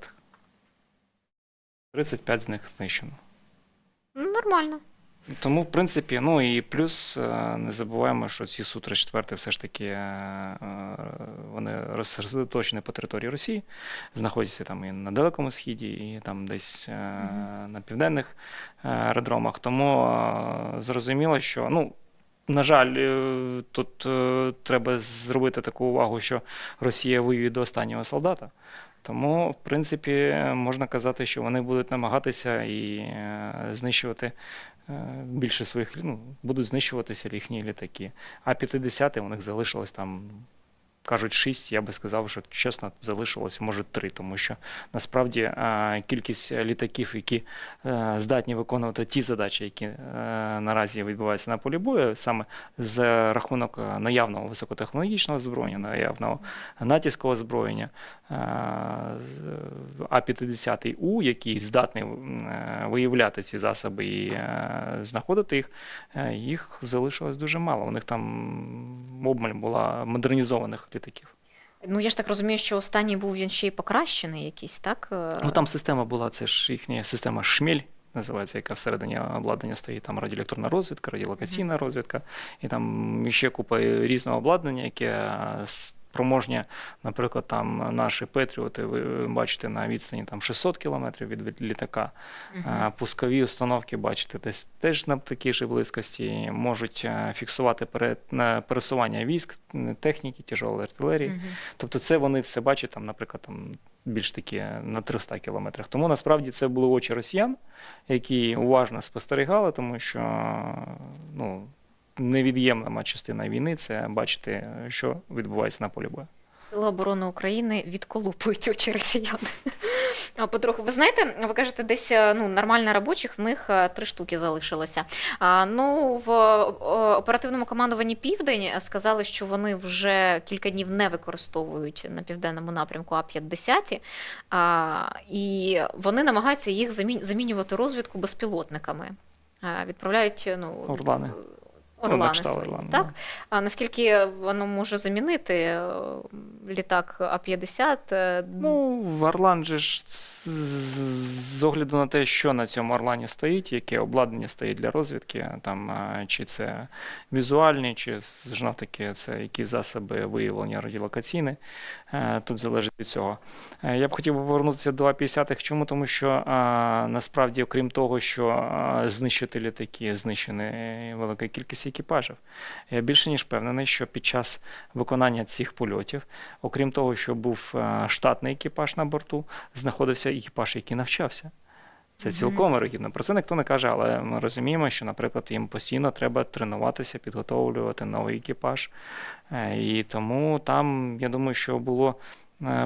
35 з них знищено. Нормально. Тому, в принципі, ну і плюс не забуваємо, що ці Су-34 все ж таки вони розсередоточені по території Росії, знаходяться там і на Далекому Східі, і там десь на південних аеродромах. Тому зрозуміло, що, ну, на жаль, тут треба зробити таку увагу, що Росія воює до останнього солдата. Тому, в принципі, можна казати, що вони будуть намагатися і знищувати більше своїх, ну, будуть знищуватися їхні літаки. А-50 у них залишилось там, кажуть, 6, я би сказав, що чесно, залишилось, може, 3, тому що насправді кількість літаків, які здатні виконувати ті задачі, які наразі відбуваються на полі бою, саме з рахунок наявного високотехнологічного озброєння, наявного натівського озброєння, А-50У, який здатний виявляти ці засоби і знаходити їх, їх залишилось дуже мало. У них там обмаль була модернізованих літаків. Ну, я ж так розумію, що останній був він ще й покращений якийсь, так? Ну, там система була, це ж їхня система «Шмель», називається, яка всередині обладнання стоїть, там радіоелектронна розвідка, радіолокаційна розвідка, і там ще купа різного обладнання, яке спроможні, наприклад, там наші Петріоти, ви бачите на відстані там 600 кілометрів від літака, пускові установки, бачите, десь теж на такій ж близькості можуть фіксувати пересування військ, техніки, тяжелої артилерії. Тобто це вони все бачать, там, наприклад, там, більш таки на 300 кілометрах. Тому насправді це були очі росіян, які уважно спостерігали, тому що, ну, невід'ємна частина війни – це бачити, що відбувається на полі бою. Сили оборони України відколупують очі росіян. Потроху. Ви знаєте, ви кажете, десь ну, нормально робочих, в них 3 штуки залишилося. Ну, в оперативному командуванні «Південь» сказали, що вони вже кілька днів не використовують на південному напрямку А-50, і вони намагаються їх замінювати розвідку безпілотниками. Відправляють, ну, Орлани. Орлани свої, так? А наскільки воно може замінити літак А-50? Ну, Орлан же ж з огляду на те, що на цьому Орлані стоїть, яке обладнання стоїть для розвідки, там, чи це візуальні, чи знов таки це які засоби виявлення радіолокаційні, тут залежить від цього. Я б хотів повернутися до А-50. Чому? Тому що насправді, окрім того, що знищити літаки, знищена велика кількість екіпажів. Я більше ніж впевнений, що під час виконання цих польотів, окрім того, що був штатний екіпаж на борту, знаходився екіпаж, який навчався. Це цілком вирогідно. Про це ніхто не каже, але ми розуміємо, що, наприклад, їм постійно треба тренуватися, підготовлювати новий екіпаж. І тому там, я думаю, що було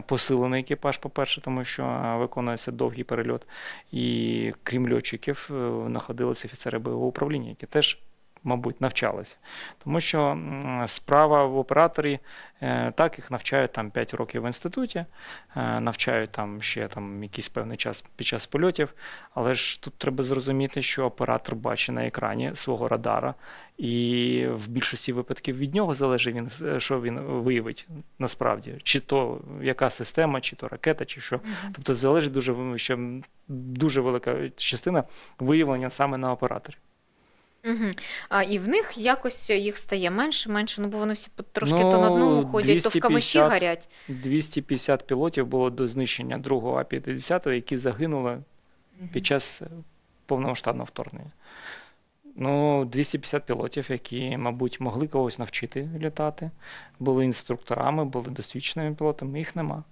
посилений екіпаж, по-перше, тому що виконується довгий перельот. І крім льотчиків, знаходилися офіцери бойового управління, які теж, мабуть, навчалися. Тому що справа в операторі, так, їх навчають там 5 років в інституті, навчають там ще там якийсь певний час під час польотів, але ж тут треба зрозуміти, що оператор бачить на екрані свого радара, і в більшості випадків від нього залежить, що він виявить насправді. Чи то яка система, чи то ракета, чи що. Тобто залежить дуже велика частина виявлення саме на операторі. І в них якось їх стає менше, ну бо вони всі трошки то на дно ходять, то в камиші горять. 250 пілотів було до знищення другого А-50, які загинули під час повномасштабного вторгнення. Ну, 250 пілотів, які, мабуть, могли когось навчити літати, були інструкторами, були досвідченими пілотами, їх нема.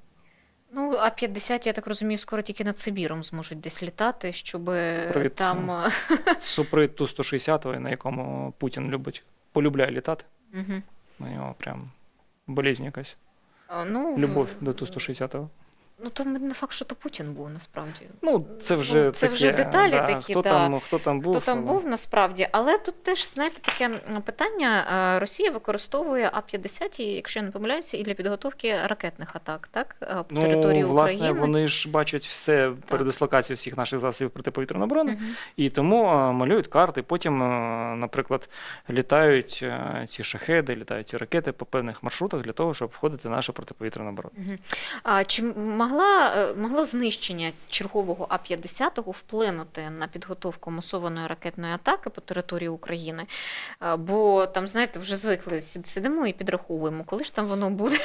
Ну, А-50, я так розумію, скоро тільки над Сибіром зможуть десь літати, щоб там... Супровід Ту-160, на якому Путін полюбляє літати. У нього прям болезнь якась. Любов до Ту-160. Ну, то не факт, що то Путін був, насправді. Ну, це вже це вже деталі такі, хто там був, насправді. Але тут теж, знаєте, таке питання. Росія використовує А-50, якщо я не помиляюся, і для підготовки ракетних атак, так? По території власне, України. Вони ж бачать все, передислокацію всіх наших засобів протиповітряної оборони, і тому малюють карти, потім, наприклад, літають ці шахеди, літають ці ракети по певних маршрутах для того, щоб входити в нашу протиповітряну оборону. Чи могло знищення чергового А-50 вплинути на підготовку масованої ракетної атаки по території України? Бо там, знаєте, вже звикли, сидимо і підраховуємо, коли ж там воно буде.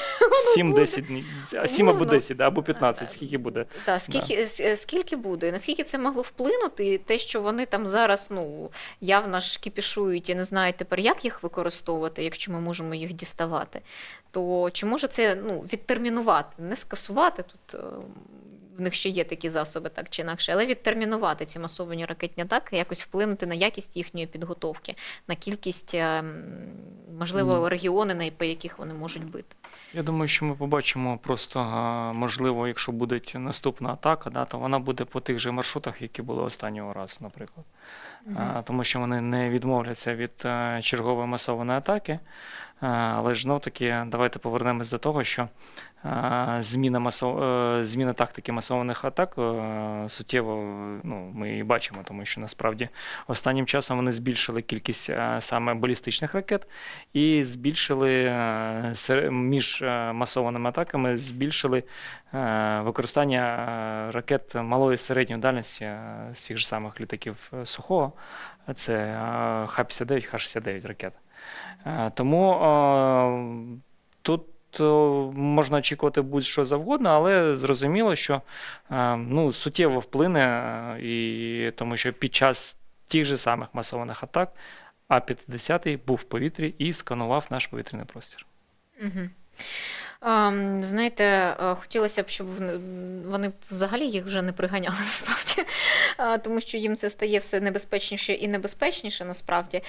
7-10 днів. 7 або Умовно. 10, да, або 15, скільки буде. Так, скільки буде? Наскільки це могло вплинути? І те, що вони там зараз явно ж кіпішують і не знають тепер, як їх використовувати, якщо ми можемо їх діставати, то чи може це відтермінувати, не скасувати тут? В них ще є такі засоби, так чи інакше, але відтермінувати ці масовані ракетні атаки, якось вплинути на якість їхньої підготовки, на кількість, можливо, регіони, по яких вони можуть бити. Я думаю, що ми побачимо просто, можливо, якщо буде наступна атака, да, то вона буде по тих же маршрутах, які були останнього разу, наприклад. Тому що вони не відмовляться від чергової масованої атаки. Але ж знов-таки давайте повернемось до того, що зміна тактики масованих атак суттєво ми її бачимо, тому що насправді останнім часом вони збільшили кількість саме балістичних ракет і збільшили між масованими атаками збільшили використання ракет малої і середньої дальності з тих же самих літаків Сухого. Це Х-59, Х-69 ракет. Тому тут можна очікувати будь-що завгодно, але зрозуміло, що суттєво вплине, тому що під час тих же самих масованих атак А-50 був в повітрі і сканував наш повітряний простір. Угу. Знаєте, хотілося б, щоб вони взагалі їх вже не приганяли, насправді, тому що їм це стає все небезпечніше і небезпечніше, насправді.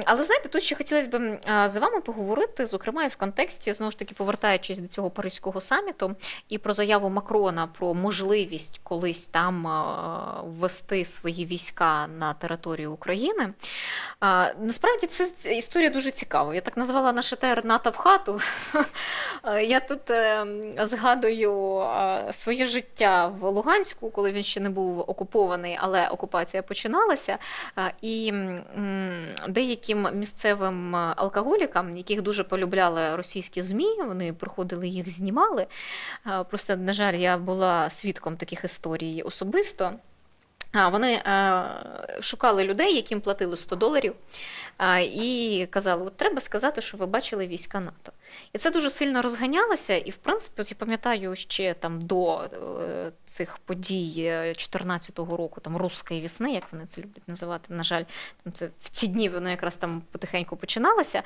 Але, знаєте, тут ще хотілося б з вами поговорити, зокрема, і в контексті, знову ж таки, повертаючись до цього Паризького саміту і про заяву Макрона про можливість колись там ввести свої війська на територію України. Насправді, це історія дуже цікава. Я так назвала наш етер «НАТО в хату». Я тут згадую своє життя в Луганську, коли він ще не був окупований, але окупація починалася. І деяким місцевим алкоголікам, яких дуже полюбляли російські ЗМІ, вони приходили, їх знімали. Просто, на жаль, я була свідком таких історій особисто. Вони шукали людей, яким платили $100, і казали, от треба сказати, що ви бачили війська НАТО. І це дуже сильно розганялося, і в принципі, от я пам'ятаю ще там до цих подій 2014 року, там «Русської весни», як вони це люблять називати, на жаль, це в ці дні воно якраз там потихеньку починалося,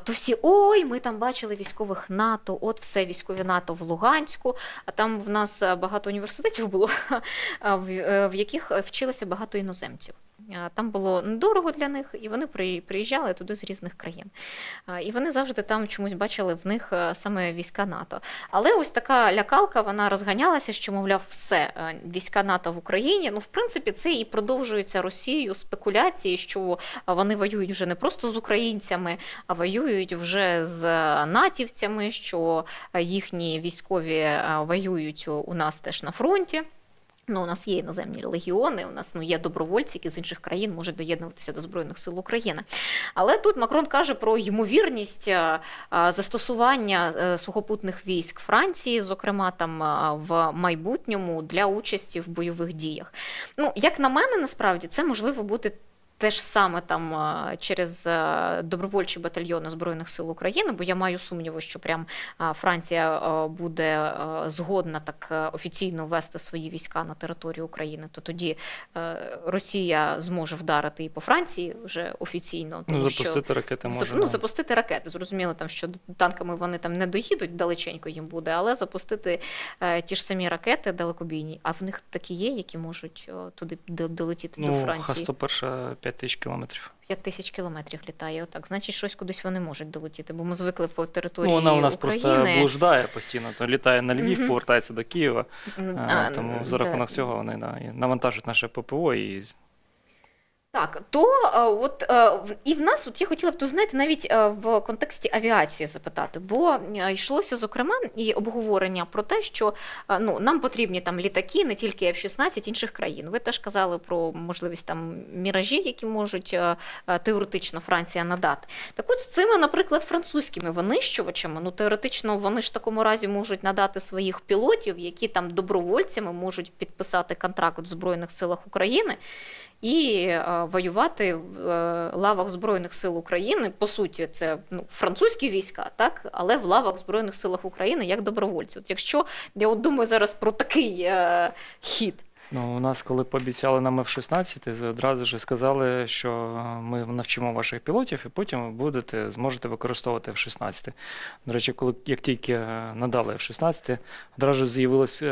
то всі, ой, ми там бачили військових НАТО, от все військові НАТО в Луганську, а там в нас багато університетів було, в яких вчилося багато іноземців. Там було недорого для них, і вони приїжджали туди з різних країн. І вони завжди там чомусь бачили в них саме війська НАТО. Але ось така лякалка, вона розганялася, що, мовляв, все, війська НАТО в Україні. В принципі, це і продовжується Росією спекуляції, що вони воюють вже не просто з українцями, а воюють вже з натівцями, що їхні військові воюють у нас теж на фронті. У нас є іноземні легіони, у нас є добровольці, які з інших країн можуть доєднуватися до Збройних сил України. Але тут Макрон каже про ймовірність застосування сухопутних військ Франції, зокрема там в майбутньому для участі в бойових діях. Як на мене, насправді, це можливо бути те ж саме там через добровольчі батальйони Збройних сил України, бо я маю сумніви, що прям Франція буде згодна так офіційно ввести свої війська на територію України, то тоді Росія зможе вдарити і по Франції вже офіційно. Тому запустити ракети може. Запустити ракети. Зрозуміло, там, що танками вони там не доїдуть, далеченько їм буде, але запустити ті ж самі ракети далекобійні. А в них такі є, які можуть туди долетіти до Франції? Х-101 5000 кілометрів. 5000 кілометрів літає, отак. Значить, щось кудись вони можуть долетіти, бо ми звикли по території вона у нас України. просто блуждає постійно, то літає на Львів, повертається до Києва, тому за рахунок цього вони навантажують наше ППО і Так, то і в нас, от я хотіла б, то знаєте, навіть в контексті авіації запитати, бо йшлося, зокрема, і обговорення про те, що нам потрібні там літаки, не тільки F-16 інших країн. Ви теж казали про можливість там міражі, які можуть теоретично Франція надати. Так от з цими, наприклад, французькими винищувачами, теоретично вони ж в такому разі можуть надати своїх пілотів, які там добровольцями можуть підписати контракт в Збройних силах України, і воювати в лавах Збройних сил України, по суті, це французькі війська, так, але в лавах Збройних силах України як добровольці. От якщо, я думаю зараз про такий хід. У нас, коли пообіцяли нам F-16, одразу ж сказали, що ми навчимо ваших пілотів, і потім ви зможете використовувати F-16. До речі, як тільки надали F-16, одразу з'явилась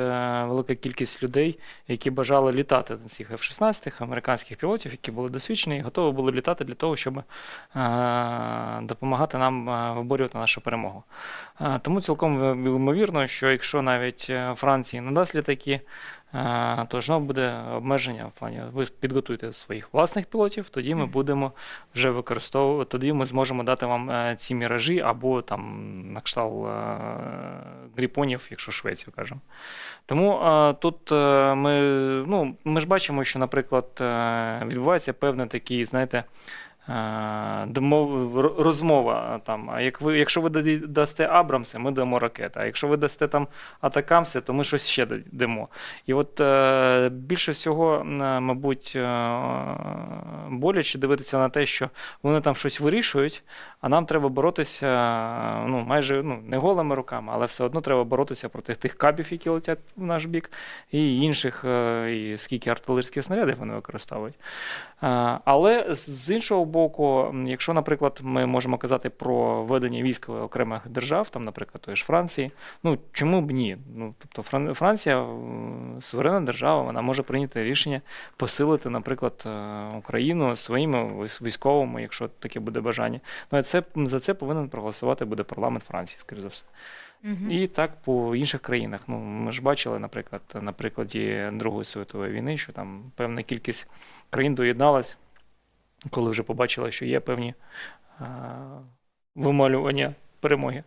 велика кількість людей, які бажали літати на цих F-16, американських пілотів, які були досвідчені і готові були літати для того, щоб допомагати нам виборювати нашу перемогу. Тому цілком ймовірно, що якщо навіть Франції надасть літаки, то знову буде обмеження в плані, ви підготуйте своїх власних пілотів, тоді ми будемо вже використовувати, тоді ми зможемо дати вам ці міражі або там на кшталт гріпонів, якщо Швецію кажемо. Тому тут ми ж бачимо, що, наприклад, відбувається певний такий, знаєте, розмова там, якщо ви дасте Абрамси, ми дамо ракети, а якщо ви дасте там Атакамси, то ми щось ще дамо. І от більше всього, мабуть, боляче дивитися на те, що вони там щось вирішують, а нам треба боротися, майже не голими руками, але все одно треба боротися проти тих кабів, які летять в наш бік, і інших, і скільки артилерійських снарядів вони використовують. Але з іншого боку, якщо, наприклад, ми можемо казати про ведення військ окремих держав, там, наприклад, тої ж Франції, чому б ні? Тобто Франція суверенна держава, вона може прийняти рішення посилити, наприклад, Україну своїми військовими, якщо таке буде бажання. За це повинен проголосувати буде парламент Франції, скоріш за все. І так по інших країнах. Ми ж бачили, наприклад, на прикладі Другої світової війни, що там певна кількість країн доєдналась, коли вже побачили, що є певні вималювання перемоги.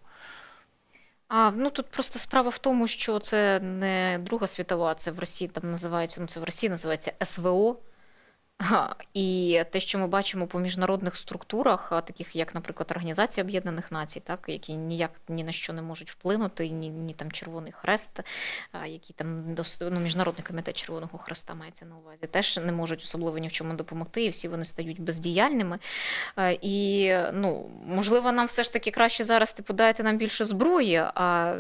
Тут просто справа в тому, що це не Друга світова, це в Росії там називається, це в Росії називається СВО. І те, що ми бачимо по міжнародних структурах, таких як, наприклад, Організація Об'єднаних Націй, так, які ніяк ні на що не можуть вплинути, ні там Червоний Хрест, які там Міжнародний комітет Червоного Хреста мається на увазі, теж не можуть особливо ні в чому допомогти, і всі вони стають бездіяльними. І, можливо, нам все ж таки краще зараз дайте нам більше зброї, а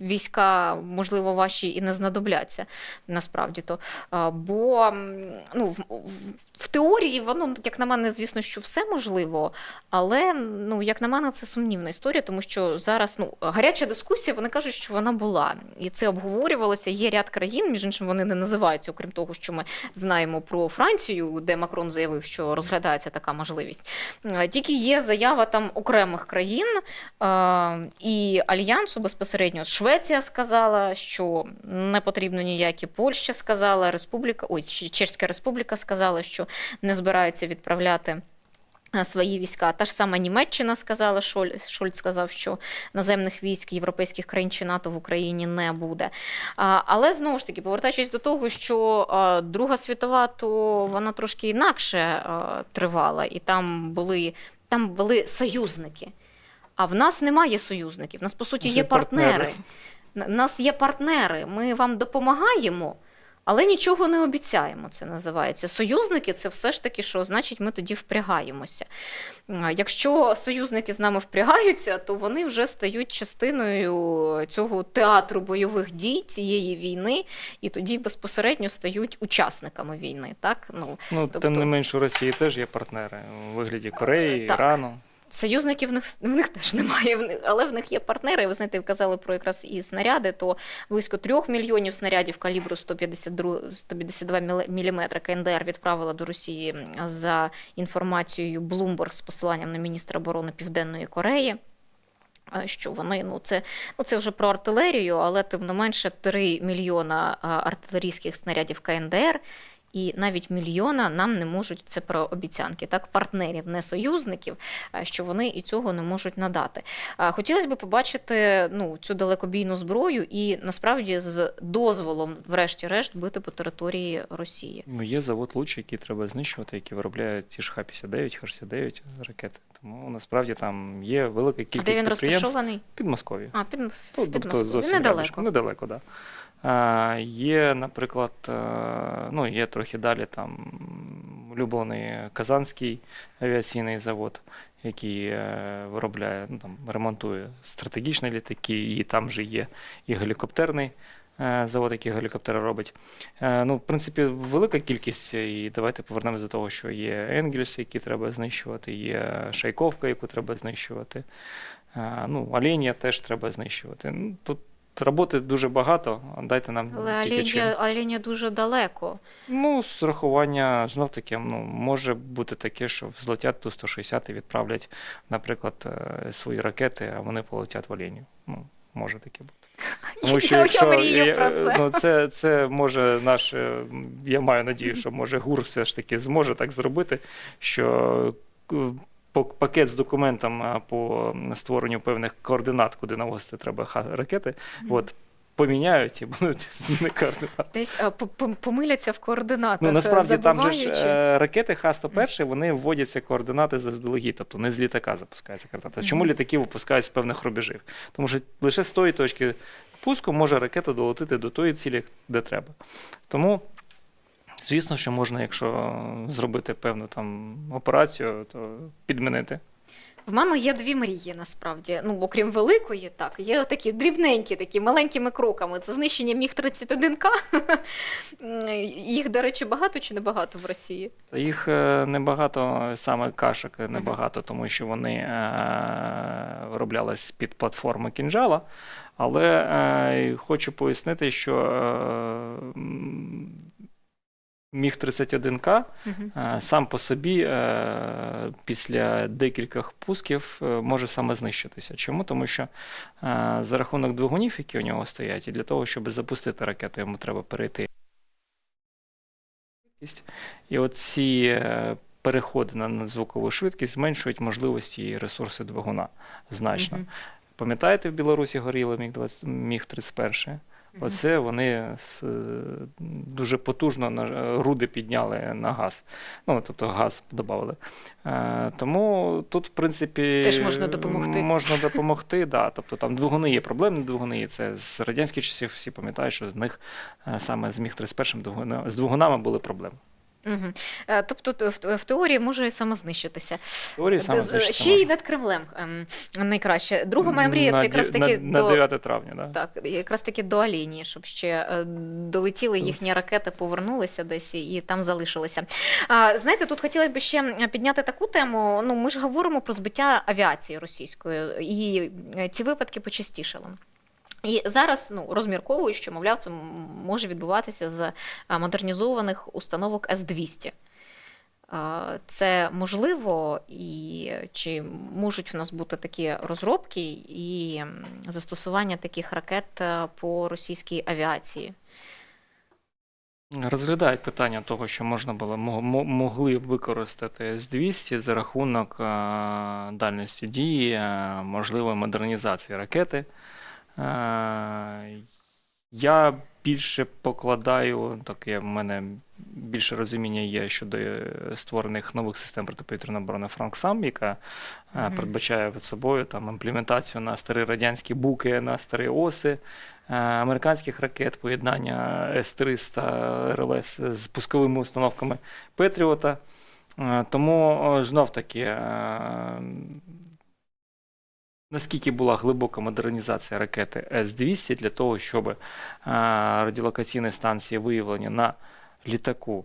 війська, можливо, ваші і не знадобляться, насправді-то. Бо, в теорії, воно, як на мене, звісно, що все можливо, але, як на мене, це сумнівна історія, тому що зараз, гаряча дискусія, вони кажуть, що вона була. І це обговорювалося. Є ряд країн, між іншим, вони не називаються, окрім того, що ми знаємо про Францію, де Макрон заявив, що розглядається така можливість. Тільки є заява там окремих країн і Альянсу безпосередньо. Швеція сказала, що не потрібно ніякі, Польща сказала, Чеська Республіка сказала, що не збираються відправляти свої війська. Та ж сама Німеччина сказала, Шольц сказав, що наземних військ європейських країн чи НАТО в Україні не буде. Але, знову ж таки, повертаючись до того, що Друга світова, то вона трошки інакше тривала, і там були союзники. А в нас немає союзників, в нас, по суті, є партнери. У нас є партнери, ми вам допомагаємо, але нічого не обіцяємо, це називається. Союзники – це все ж таки, що значить ми тоді впрягаємося. Якщо союзники з нами впрягаються, то вони вже стають частиною цього театру бойових дій, цієї війни, і тоді безпосередньо стають учасниками війни. Так? Тобто... Тим не менше, у Росії теж є партнери у вигляді Кореї, Ірану. Союзників в них теж немає, але в них є партнери. Ви знаєте, ви казали про якраз і снаряди, то близько 3 мільйонів снарядів калібру 152 мм КНДР відправила до Росії за інформацією Bloomberg з посиланням на міністра оборони Південної Кореї. Що вони, це вже про артилерію, але тим не менше 3 мільйона артилерійських снарядів КНДР і навіть мільйона нам не можуть, це про обіцянки, так, партнерів, не союзників, що вони і цього не можуть надати. Хотілося б побачити цю далекобійну зброю і насправді з дозволом, врешті-решт, бити по території Росії. Ну, є завод Луч, який треба знищувати, які виробляють ті ж Х-59, Х-69 ракети. Тому насправді там є велика А кількість де він підприємств. розташований? Під Москвою. В Підмосков'ї. Зовсім Недалеко. рядышком. Недалеко, так. Да. Є, наприклад, є трохи далі там улюблений Казанський авіаційний завод, який виробляє, ремонтує стратегічні літаки, і там же є і гелікоптерний завод, який гелікоптери робить. В принципі, велика кількість, і давайте повернемося до того, що є Енгельс, який треба знищувати, є Шайковка, яку треба знищувати, Оленя теж треба знищувати. Тут роботи дуже багато, дайте нам Але тільки чим. Оленя дуже далеко. З урахування, знов-таки, може бути таке, що взлетять Ту-160 і відправлять, наприклад, свої ракети, а вони полетять в Оленю. Може таке бути. Тому що Я мрію про це. Це може я маю надію, що може ГУР все ж таки зможе так зробити, що пакет з документом по створенню певних координат, куди навозити треба ракети, поміняють і будуть зміни координат. Десь помиляться в координатах. Насправді там же ж ракети Х-101, вони вводяться координати заздалегідь, тобто не з літака запускаються координати. Чому літаки випускають з певних рубежів? Тому що лише з тої точки пуску може ракета долетіти до тої цілі, де треба. Тому, звісно, що можна, якщо зробити певну там операцію, то підмінити. В мене є дві мрії, насправді. Окрім великої, так, є такі дрібненькі, такі маленькими кроками. Це знищення Міг-31К. Їх, до речі, багато чи небагато в Росії? Їх небагато, саме кашок небагато, тому що вони вироблялись під платформи кінжала. Але хочу пояснити, що Міг-31К сам по собі після декількох пусків може саме знищитися. Чому? Тому що за рахунок двигунів, які у нього стоять, і для того, щоб запустити ракету, йому треба перейти. І оці переходи на надзвукову швидкість зменшують можливості і ресурси двигуна значно. Пам'ятаєте, в Білорусі горіло Міг-31? Оце вони дуже потужно руди підняли на газ. Тобто газ додали. Тому тут, в принципі, теж можна допомогти. Можна допомогти, да. Тобто там двигуни є, проблемні двигуни є. Це з радянських часів всі пам'ятають, що з них саме з Міг-31 з двигунами були проблеми. Тобто в теорії може самознищитися. Ще й над Кремлем найкраще. Друга моя мрія це якраз таки на 9 травня, да? Так, якраз таки до Оленії, щоб ще долетіли їхні ракети, повернулися десь і там залишилися. Знаєте, тут хотіла б ще підняти таку тему. Ми ж говоримо про збиття авіації російської, і ці випадки почастішали. І зараз розмірковують, що, мовляв, це може відбуватися з модернізованих установок С-200. Це можливо, і чи можуть в нас бути такі розробки і застосування таких ракет по російській авіації? Розглядають питання того, що могли б використати С-200 за рахунок дальності дії, можливої модернізації ракети. Я більше покладаю, в мене більше розуміння є щодо створених нових систем протиповітряної оборони Франксам, яка передбачає від собою імплементацію на старі радянські буки, на старі оси, американських ракет, поєднання С-300 РЛС з пусковими установками Петріота. Тому, знов-таки, наскільки була глибока модернізація ракети С-200 для того, щоб радіолокаційні станції виявлення на літаку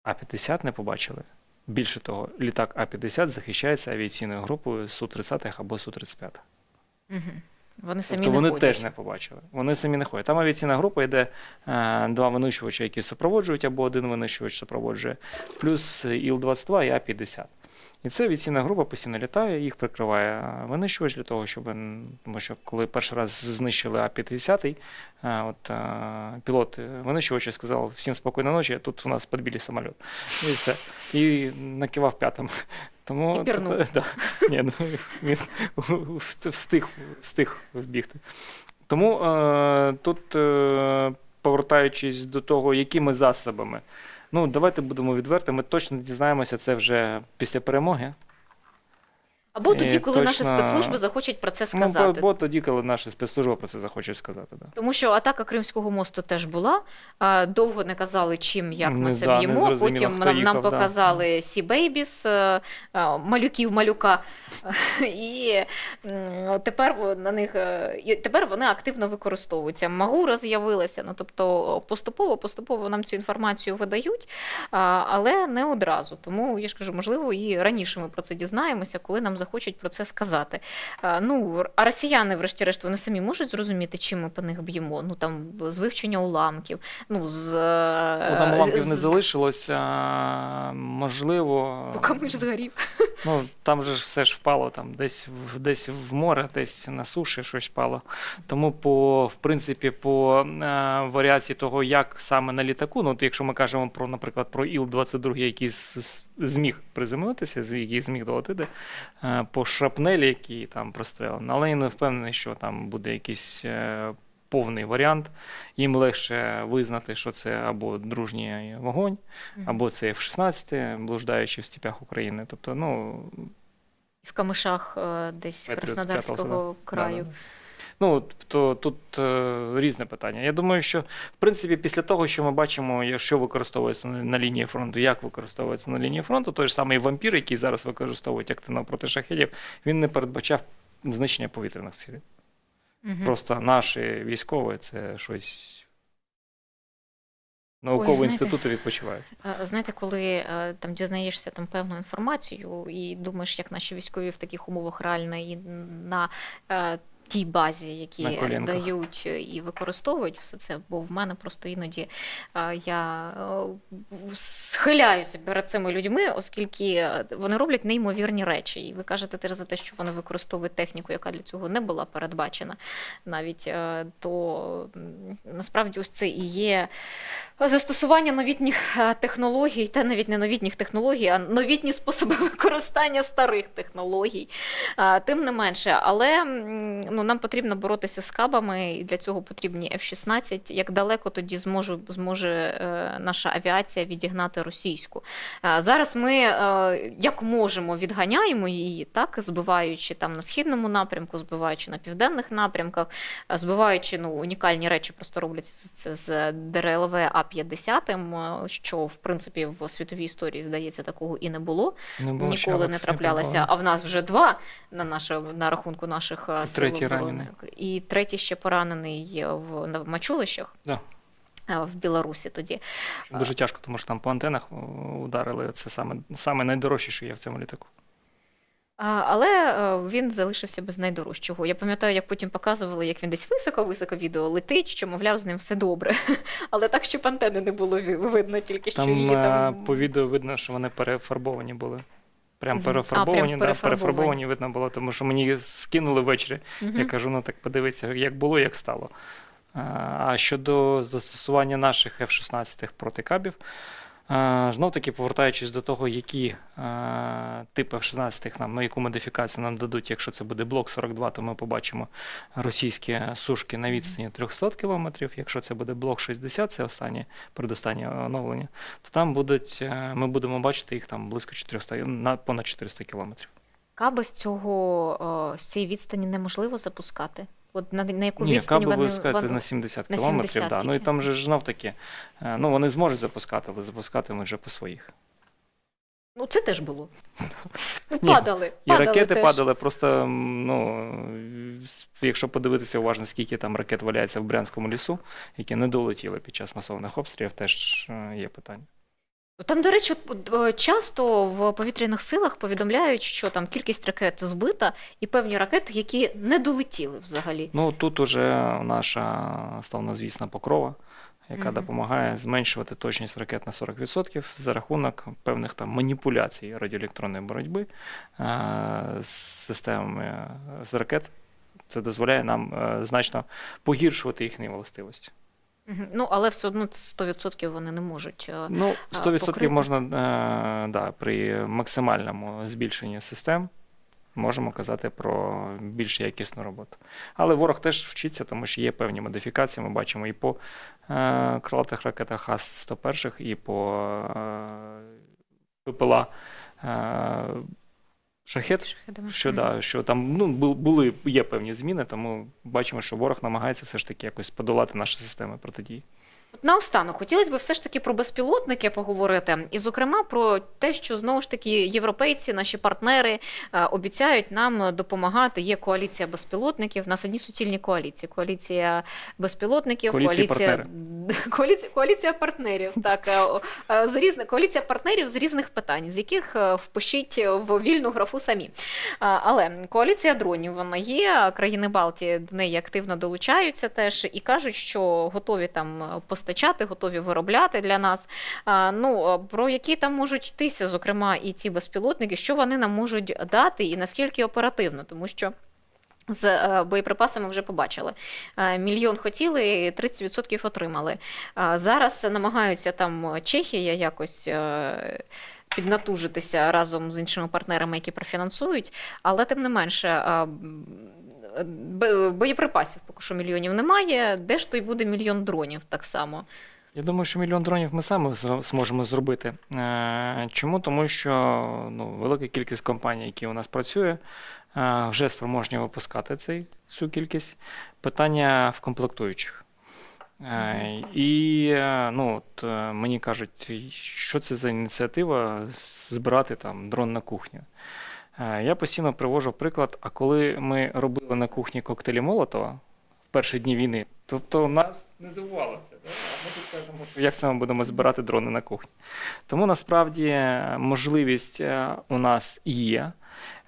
А-50 не побачили. Більше того, літак А-50 захищається авіаційною групою Су-30 або Су-35. Вони самі тобто не вони теж не побачили. Вони самі не ходять. Там авіаційна група йде два винищувача, які супроводжують, або один винищувач супроводжує, плюс Іл-22 і А-50. І це авіаційна група постійно літає, їх прикриває винищувач для того, щоб, тому що коли перший раз знищили А-50, пілот винищувача сказав всім спокійної ночі, а тут у нас підбили самоліт. І все. І накивав п'ятим. Тому, І пірнув. Да. Ні, ну, він встиг вбігти. Тому тут, повертаючись до того, якими засобами, ну, давайте будемо відверти, ми точно дізнаємося це вже після перемоги. Або тоді, коли наші точно- спецслужби захочуть про це Ну, сказати. бо тоді, коли наша спецслужба про це захоче сказати. Да. Тому що атака Кримського мосту теж була. Довго не казали, чим, як ми це Да, не б'ємо. зрозуміло, Потім хто нам їхав, да. показали Sea Babies, малюків малюка. І тепер на них і тепер вони активно використовуються. Магура з'явилася. Ну, тобто поступово нам цю інформацію видають, але не одразу. Тому я ж кажу, можливо, і раніше ми про це дізнаємося, коли нам захочуть про це сказати. Ну, а росіяни, врешті-решт, вони самі можуть зрозуміти, чим ми по них б'ємо. Ну, там, з вивчення уламків, ну, Там уламків не залишилось, можливо. Поки ми ж згорів. Ну, там же ж все ж впало, там десь в море, десь на суші щось впало. Тому, в принципі, по варіації того, як саме на літаку, ну, от якщо ми кажемо про, наприклад, про Іл-22, який зміг приземлитися, який зміг долетити, по шрапнелі, які там простріляли, але я не впевнений, що там буде якийсь повний варіант. Їм легше визнати, що це або дружній вогонь, або це F-16, блуждаючи в степях України. Тобто, ну, В камишах десь Петріот з Краснодарського краю. Да. Ну, то тут різне питання. Я думаю, що, в принципі, після того, що ми бачимо, що використовується на лінії фронту, як використовується на лінії фронту, той ж самий вампір, який зараз використовують активно проти шахедів, він не передбачав знищення повітряних цілей. Просто наші військові – це щось... Наукові знаєте, інститути відпочивають. Знаєте, коли там дізнаєшся там певну інформацію і думаєш, як наші військові в таких умовах реально і на тій базі, які На колінках. дають і використовують все це, бо в мене просто іноді я схиляюся перед цими людьми, оскільки вони роблять неймовірні речі. І ви кажете теж за те, що вони використовують техніку, яка для цього не була передбачена навіть, то насправді ось це і є застосування новітніх технологій, та навіть не новітніх технологій, а новітні способи використання старих технологій. Тим не менше, але ну, нам потрібно боротися з кабами, і для цього потрібні F-16. Як далеко тоді зможе наша авіація відігнати російську? Зараз ми, як можемо, відганяємо її, так, збиваючи там на східному напрямку, збиваючи на південних напрямках, збиваючи, ну, унікальні речі просто роблять це з ДРЛВ А-50, що, в принципі, в світовій історії, здається, такого і не було. Ніколи не траплялося. А в нас вже два на рахунку наших сил оборони. І третій ще поранений в Мачулищах. Да. В Білорусі тоді. Дуже тяжко, тому що там по антенах ударили. Це саме найдорожче, що є в цьому літаку. Але він залишився без найдорожчого. Я пам'ятаю, як потім показували, як він десь високо-високо відео летить, що, мовляв, з ним все добре. Але так, щоб антени не було видно, тільки що її там... По відео видно, що вони перефарбовані були. Прям перефарбовані, перефарбовані видно було, тому що мені скинули ввечері. Я кажу, ну так подивіться, як було, як стало. А щодо застосування наших F-16 проти кабів, знов-таки повертаючись до того, які типи F-16 нам, яку модифікацію нам дадуть, якщо це буде блок 42, то ми побачимо російські сушки на відстані 300 км, якщо це буде блок 60, це передостаннє оновлення, то там ми будемо бачити їх там близько 400, понад 400 км. Каби з цієї відстані неможливо запускати? От на яку Ні, відстань каби вони... запускаються на 70 на кілометрів. 70 Да. Ну і тільки. там же ж знов-таки, ну вони зможуть запускати, але запускатимуть вже по своїх. Ну це теж було. Ну, Ні, падали. І ракети теж. падали, просто, ну, якщо подивитися уважно, скільки там ракет валяється в Брянському лісу, які не долетіли під час масованих обстрілів, теж є питання. Там, до речі, часто в повітряних силах повідомляють, що там кількість ракет збита і певні ракети, які не долетіли взагалі. Ну, тут уже наша славнозвісна Покрова, яка Мгм. допомагає зменшувати точність ракет на 40% за рахунок певних там маніпуляцій радіоелектронної боротьби з системами з ракет. Це дозволяє нам значно погіршувати їхні властивості. Ну, але все одно 100% вони не можуть. Ну, 100% покрити. можна, да, при максимальному збільшенні систем можемо казати про більш якісну роботу. Але ворог теж вчиться, тому що є певні модифікації. Ми бачимо і по крилатих ракетах Х-101, і по ППЛА Шахет, що там є певні зміни, тому бачимо, що ворог намагається все ж таки якось подолати наші системи протидії. Наостанок, хотілося б все ж таки про безпілотники поговорити, і, зокрема, про те, що, знову ж таки, європейці, наші партнери обіцяють нам допомагати. Є коаліція безпілотників, у нас одні суцільні коаліції. Коаліція безпілотників, коаліція партнерів, так, коаліція партнерів з різних питань, з яких впишіть в вільну графу самі. Але коаліція дронів, вона є, країни Балтії до неї активно долучаються теж, і кажуть, що готові там постачати, готові виробляти для нас. Ну, про які там можуть йтися, зокрема, і ці безпілотники, що вони нам можуть дати і наскільки оперативно, тому що з боєприпасами вже побачили. 1 мільйон хотіли, і 30% отримали. Зараз намагаються там Чехія якось піднатужитися разом з іншими партнерами, які профінансують, але тим не менше боєприпасів поки що мільйонів немає. Де ж то й буде 1 мільйон дронів так само? Я думаю, що 1 мільйон дронів ми самі зможемо зробити. Чому? Тому що велика кількість компаній, які у нас працює, вже спроможні випускати цю кількість. Питання в комплектуючих. І мені кажуть, що це за ініціатива збирати там дрон на кухню. Я постійно привожу приклад, а коли ми робили на кухні коктейлі Молотова в перші дні війни, тобто нас не дивувало це. А ми тут кажемо, що як це ми будемо збирати дрони на кухні. Тому насправді можливість у нас є.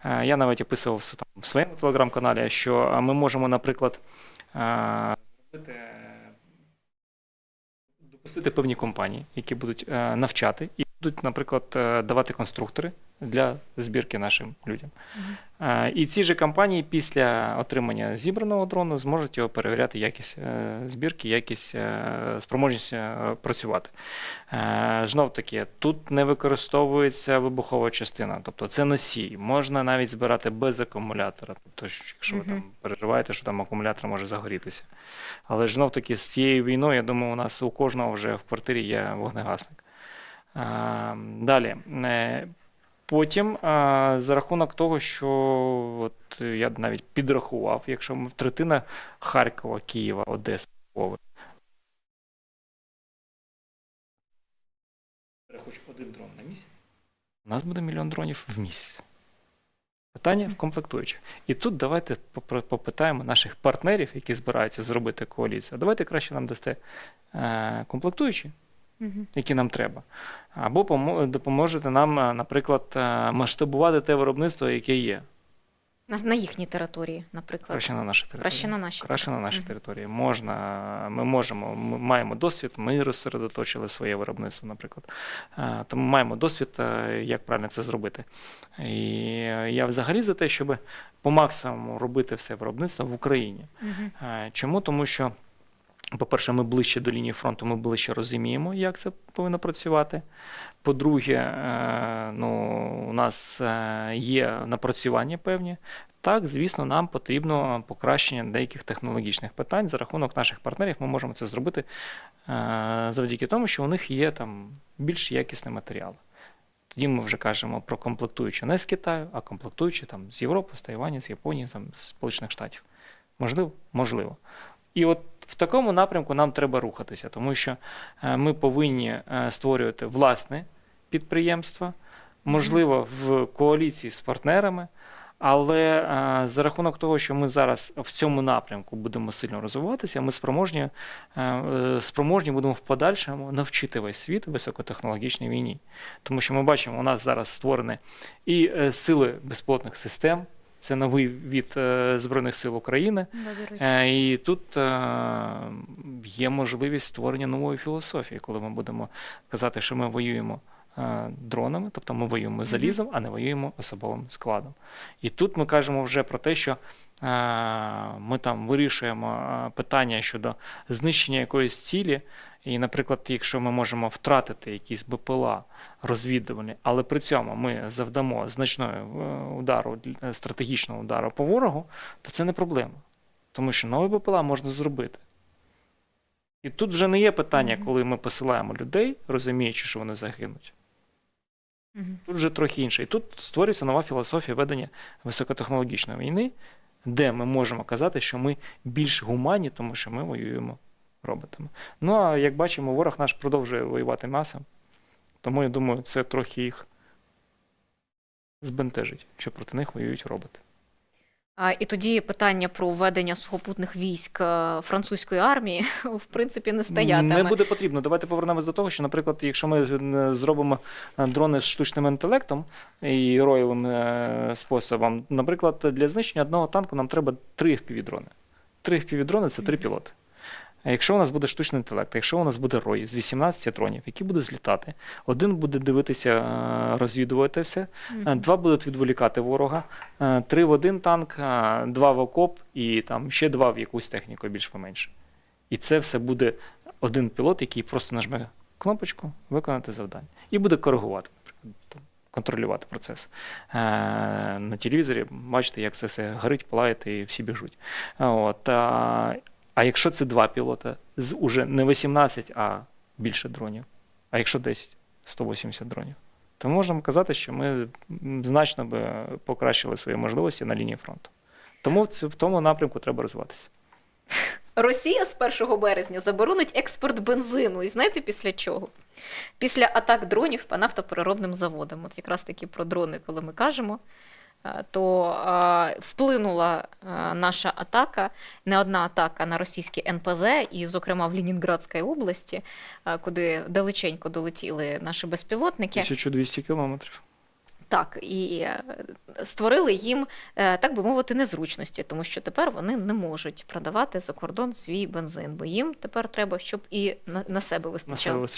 Я навіть описував в своєму телеграм-каналі, що ми можемо, наприклад, допустити певні компанії, які будуть навчати і будуть, наприклад, давати конструктори для збірки нашим людям. І ці ж компанії після отримання зібраного дрону зможуть його перевіряти якість збірки, якість спроможність працювати. Знов таки, тут не використовується вибухова частина, тобто це носій. Можна навіть збирати без акумулятора, тобто якщо ви там переживаєте, що там акумулятор може загорітися. Але ж знов таки з цією війною, я думаю, у нас у кожного вже в квартирі є вогнегасник. Далі. Потім, за рахунок того, що от я навіть підрахував, якщо третина Харкова, Києва, Одеси, Львова, хоч 1 дрон на місяць, у нас буде 1 мільйон дронів в місяць. Питання в комплектуючих. І тут давайте попитаємо наших партнерів, які збираються зробити коаліцію. Давайте краще нам дасте комплектуючі, які нам треба. Або допоможете нам, наприклад, масштабувати те виробництво, яке є. На їхній території, наприклад. Краще на нашій території. Краще на нашій території. Ми маємо досвід, ми розсередоточили своє виробництво, наприклад. Тому маємо досвід, як правильно це зробити. І я взагалі за те, щоб по максимуму робити все виробництво в Україні. Чому? Тому що, по-перше, ми ближче до лінії фронту, ми ближче розуміємо, як це повинно працювати. По-друге, у нас є напрацювання певні. Так, звісно, нам потрібно покращення деяких технологічних питань. За рахунок наших партнерів ми можемо це зробити завдяки тому, що у них є там більш якісний матеріал. Тоді ми вже кажемо про комплектуючі не з Китаю, а комплектуючі там з Європи, з Тайваню, з Японії, з Сполучених Штатів. Можливо? Можливо. І от в такому напрямку нам треба рухатися, тому що ми повинні створювати власне підприємство, можливо, в коаліції з партнерами, але за рахунок того, що ми зараз в цьому напрямку будемо сильно розвиватися, ми спроможні будемо в подальшому навчити весь світ високотехнологічній війні. Тому що ми бачимо, у нас зараз створені і сили безпілотних систем, Це новий від Збройних сил України. І тут є можливість створення нової філософії, коли ми будемо казати, що ми воюємо дронами, тобто ми воюємо залізом, а не воюємо особовим складом. І тут ми кажемо вже про те, що ми там вирішуємо питання щодо знищення якоїсь цілі, і, наприклад, якщо ми можемо втратити якісь БПЛА розвідувальні, але при цьому ми завдамо значного удару, стратегічного удару по ворогу, то це не проблема. Тому що новий БПЛА можна зробити. І тут вже не є питання, коли ми посилаємо людей, розуміючи, що вони загинуть. Тут вже трохи інше. І тут створюється нова філософія ведення високотехнологічної війни, де ми можемо казати, що ми більш гуманні, тому що ми воюємо роботами. Ну, а як бачимо, ворог наш продовжує воювати масом. Тому, я думаю, це трохи їх збентежить, що проти них воюють роботи. І тоді питання про введення сухопутних військ французької армії, в принципі, не стоятиме. Не буде потрібно. Давайте повернемось до того, що, наприклад, якщо ми зробимо дрони з штучним інтелектом і роєвим способом, наприклад, для знищення одного танку нам треба 3 FPV-дрони. 3 FPV-дрони – це 3 пілоти. А якщо у нас буде штучний інтелект, якщо у нас буде рой з 18 дронів, які будуть злітати, один буде дивитися, розвідувати все, 2 будуть відволікати ворога, 3 в один танк, 2 в окоп і там ще 2 в якусь техніку більш-поменше. І це все буде один пілот, який просто нажме кнопочку «Виконати завдання» і буде коригувати, наприклад, контролювати процес. На телевізорі бачите, як це все горить, палає і всі біжуть. А якщо це 2 пілота, з уже не 18, а більше дронів, а якщо 10, 180 дронів, то ми можемо казати, що ми значно би покращили свої можливості на лінії фронту. Тому в тому напрямку треба розвиватися. Росія з 1 березня заборонить експорт бензину. І знаєте після чого? Після атак дронів по нафтопереробним заводам. От якраз таки про дрони, коли ми кажемо, то вплинула наша атака, не одна атака на російські НПЗ, і, зокрема, в Ленінградській області, куди далеченько долетіли наші безпілотники. 1200 кілометрів. Так, і створили їм, так би мовити, незручності, тому що тепер вони не можуть продавати за кордон свій бензин, бо їм тепер треба, щоб і на себе вистачало.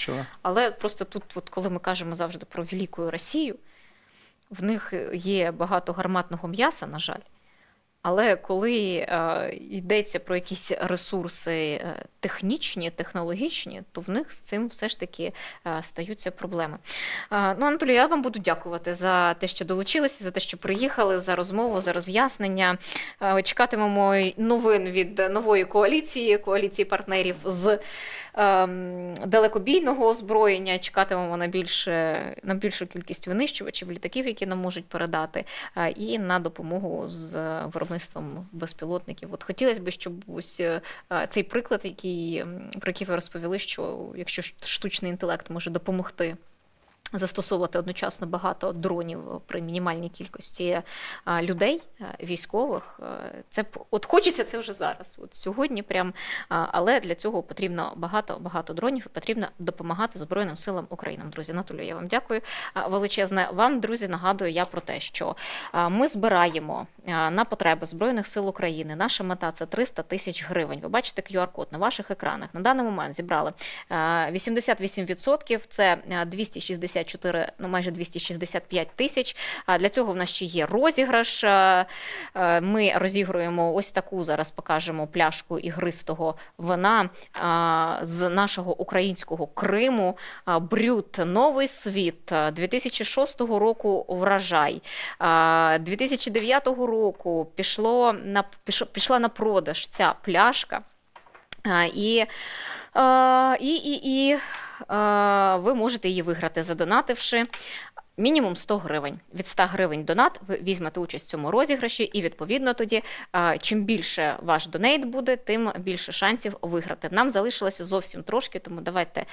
Але просто тут, от, коли ми кажемо завжди про велику Росію, в них є багато гарматного м'яса, на жаль, але коли йдеться про якісь ресурси технічні, технологічні, то в них з цим все ж таки стаються проблеми. Ну, Анатолій, я вам буду дякувати за те, що долучилися, за те, що приїхали, за розмову, за роз'яснення. Чекатимемо новин від нової коаліції партнерів з далекобійного озброєння, чекатимемо на більшу кількість винищувачів, літаків, які нам можуть передати, і на допомогу з виробництвом безпілотників. От хотілося б, щоб ось цей приклад, про який ви розповіли, що якщо штучний інтелект може допомогти застосовувати одночасно багато дронів при мінімальній кількості людей, військових. От хочеться це вже зараз, от сьогодні прям, але для цього потрібно багато дронів і потрібно допомагати Збройним силам України. Друзі, Анатолію, я вам дякую величезне. Вам, друзі, нагадую я про те, що ми збираємо на потреби Збройних сил України. Наша мета – це 300 тисяч гривень. Ви бачите QR-код на ваших екранах. На даний момент зібрали 88%, це 264, майже 265 тисяч. Для цього в нас ще є розіграш. Ми розігруємо ось таку, зараз покажемо, пляшку ігристого вина з нашого українського Криму. Брют «Новий світ», 2006 року врожай, 2009 року пішла на продаж ця пляшка. І ви можете її виграти, задонативши мінімум 100 гривень. Від 100 гривень донат ви візьмете участь в цьому розіграші, і відповідно тоді, чим більше ваш донейт буде, тим більше шансів виграти. Нам залишилося зовсім трошки, тому давайте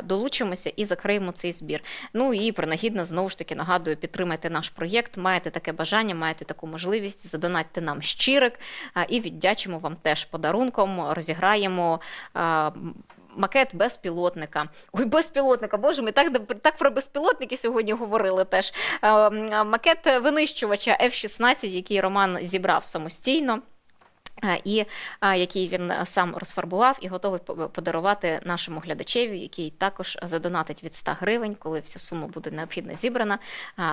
долучимося і закриємо цей збір. Ну і принагідно, знову ж таки, нагадую, підтримайте наш проєкт, маєте таке бажання, маєте таку можливість, задонатьте нам щирик і віддячимо вам теж подарунком, розіграємо макет безпілотника. Ой, безпілотника, боже мій, так про безпілотники сьогодні говорили теж. Макет винищувача F-16, який Роман зібрав самостійно. І який він сам розфарбував і готовий подарувати нашому глядачеві, який також задонатить від 100 гривень, коли вся сума буде необхідно зібрана,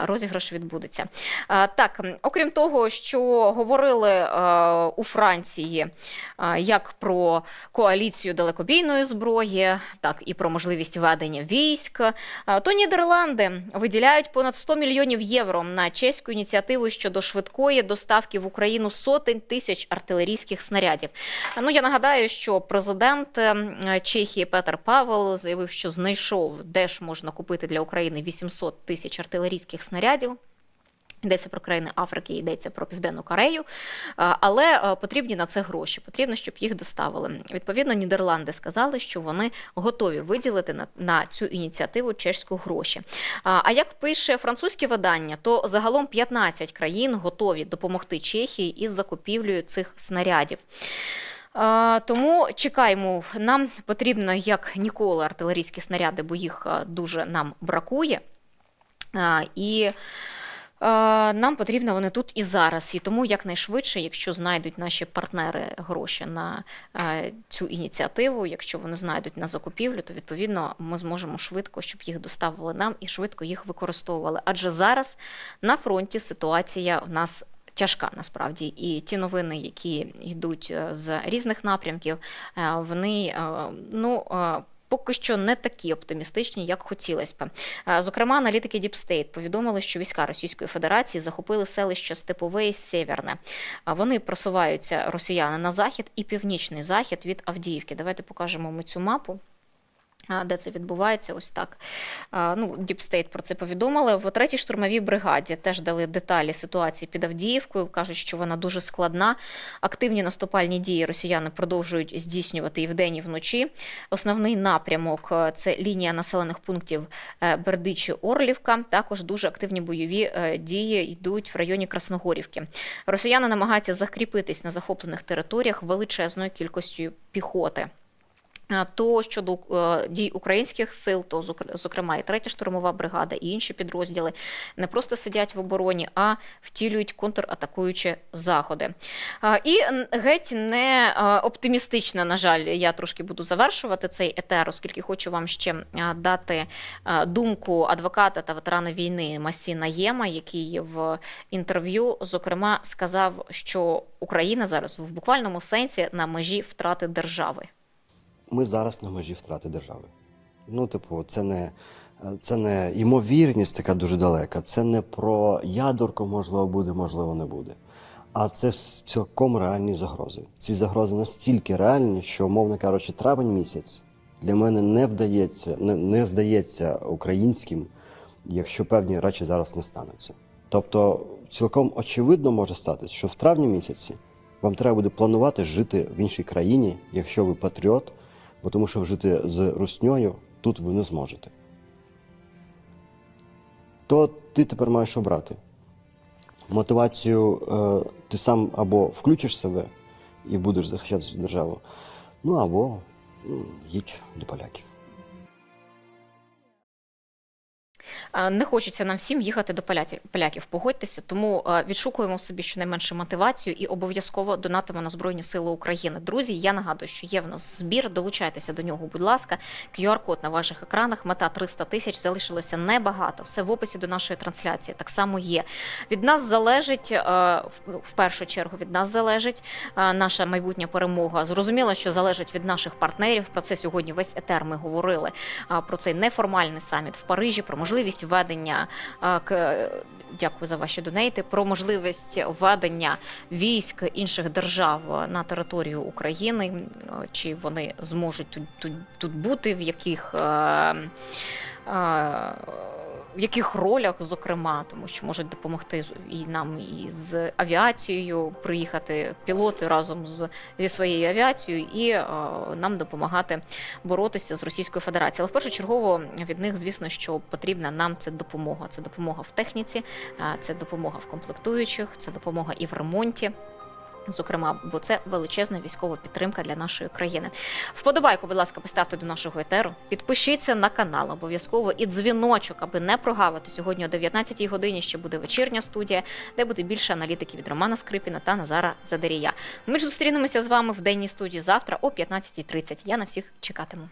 розіграш відбудеться. Так, окрім того, що говорили у Франції як про коаліцію далекобійної зброї, так і про можливість ведення військ, то Нідерланди виділяють понад 100 мільйонів євро на чеську ініціативу щодо швидкої доставки в Україну сотень тисяч артилерійських снарядів. Ну, я нагадаю, що президент Чехії Петер Павел заявив, що знайшов, де ж можна купити для України 800 тисяч артилерійських снарядів. Йдеться про країни Африки, йдеться про Південну Корею, але потрібні на це гроші, потрібно, щоб їх доставили. Відповідно, Нідерланди сказали, що вони готові виділити на цю ініціативу чеську гроші. А як пише французьке видання, то загалом 15 країн готові допомогти Чехії із закупівлею цих снарядів. Тому чекаємо, нам потрібно як ніколи артилерійські снаряди, бо їх дуже нам бракує. І нам потрібно вони тут і зараз. І тому якнайшвидше, якщо знайдуть наші партнери гроші на цю ініціативу, якщо вони знайдуть на закупівлю, то відповідно ми зможемо швидко, щоб їх доставили нам і швидко їх використовували. Адже зараз на фронті ситуація в нас тяжка насправді. І ті новини, які йдуть з різних напрямків, вони, поки що не такі оптимістичні, як хотілося б. Зокрема, аналітики Deep State повідомили, що війська Російської Федерації захопили селище Степове і Сєвєрне. Вони просуваються, росіяни, на захід і північний захід від Авдіївки. Давайте покажемо ми цю мапу, де це відбувається, ось так. Deep State про це повідомили. В 3-й штурмовій бригаді теж дали деталі ситуації під Авдіївкою. Кажуть, що вона дуже складна. Активні наступальні дії росіяни продовжують здійснювати і вдень, і вночі. Основний напрямок – це лінія населених пунктів Бердичі-Орлівка. Також дуже активні бойові дії йдуть в районі Красногорівки. Росіяни намагаються закріпитись на захоплених територіях величезною кількістю піхоти. То щодо дій українських сил, то, зокрема, і 3-я штурмова бригада, і інші підрозділи не просто сидять в обороні, а втілюють контратакуючі заходи. І геть не оптимістично, на жаль, я трошки буду завершувати цей етер, оскільки хочу вам ще дати думку адвоката та ветерана війни Масі Наєма, який в інтерв'ю, зокрема, сказав, що Україна зараз в буквальному сенсі на межі втрати держави. Ми зараз на межі втрати держави. Це не ймовірність така дуже далека, це не про ядерку, можливо, буде, можливо, не буде. А це цілком реальні загрози. Ці загрози настільки реальні, що, умовно кажучи, травень місяць для мене не здається українським, якщо певні речі зараз не стануться. Тобто, цілком очевидно може статися, що в травні місяці вам треба буде планувати жити в іншій країні, якщо ви патріот, бо тому що жити з русньою тут ви не зможете. То ти тепер маєш обрати. Мотивацію ти сам або включиш себе і будеш захищати свою державу, або їдь до поляків. Не хочеться нам всім їхати до поляків, погодьтеся, тому відшукуємо в собі щонайменше мотивацію і обов'язково донатимо на Збройні Сили України. Друзі, я нагадую, що є в нас збір, долучайтеся до нього, будь ласка. QR-код на ваших екранах, мета 300 тисяч, залишилося небагато, все в описі до нашої трансляції так само є. Від нас залежить, в першу чергу від нас залежить наша майбутня перемога. Зрозуміло, що залежить від наших партнерів, про це сьогодні весь етер ми говорили, про цей неформальний саміт в Парижі, про можливість введення, дякую за ваші донейти, про можливість введення військ інших держав на територію України, чи вони зможуть тут бути, в яких ролях, зокрема, тому що можуть допомогти і нам і з авіацією, приїхати пілоти разом зі своєю авіацією і нам допомагати боротися з Російською Федерацією. Але в першочергово від них, звісно, що потрібна нам це допомога. Це допомога в техніці, це допомога в комплектуючих, це допомога і в ремонті. Зокрема, бо це величезна військова підтримка для нашої країни. Вподобайку, будь ласка, поставте до нашого етеру. Підпишіться на канал обов'язково і дзвіночок, аби не прогавити. Сьогодні о 19-й годині ще буде вечірня студія, де буде більше аналітики від Романа Скрипіна та Назара Задарія. Ми ж зустрінемося з вами в денній студії завтра о 15:30. Я на всіх чекатиму.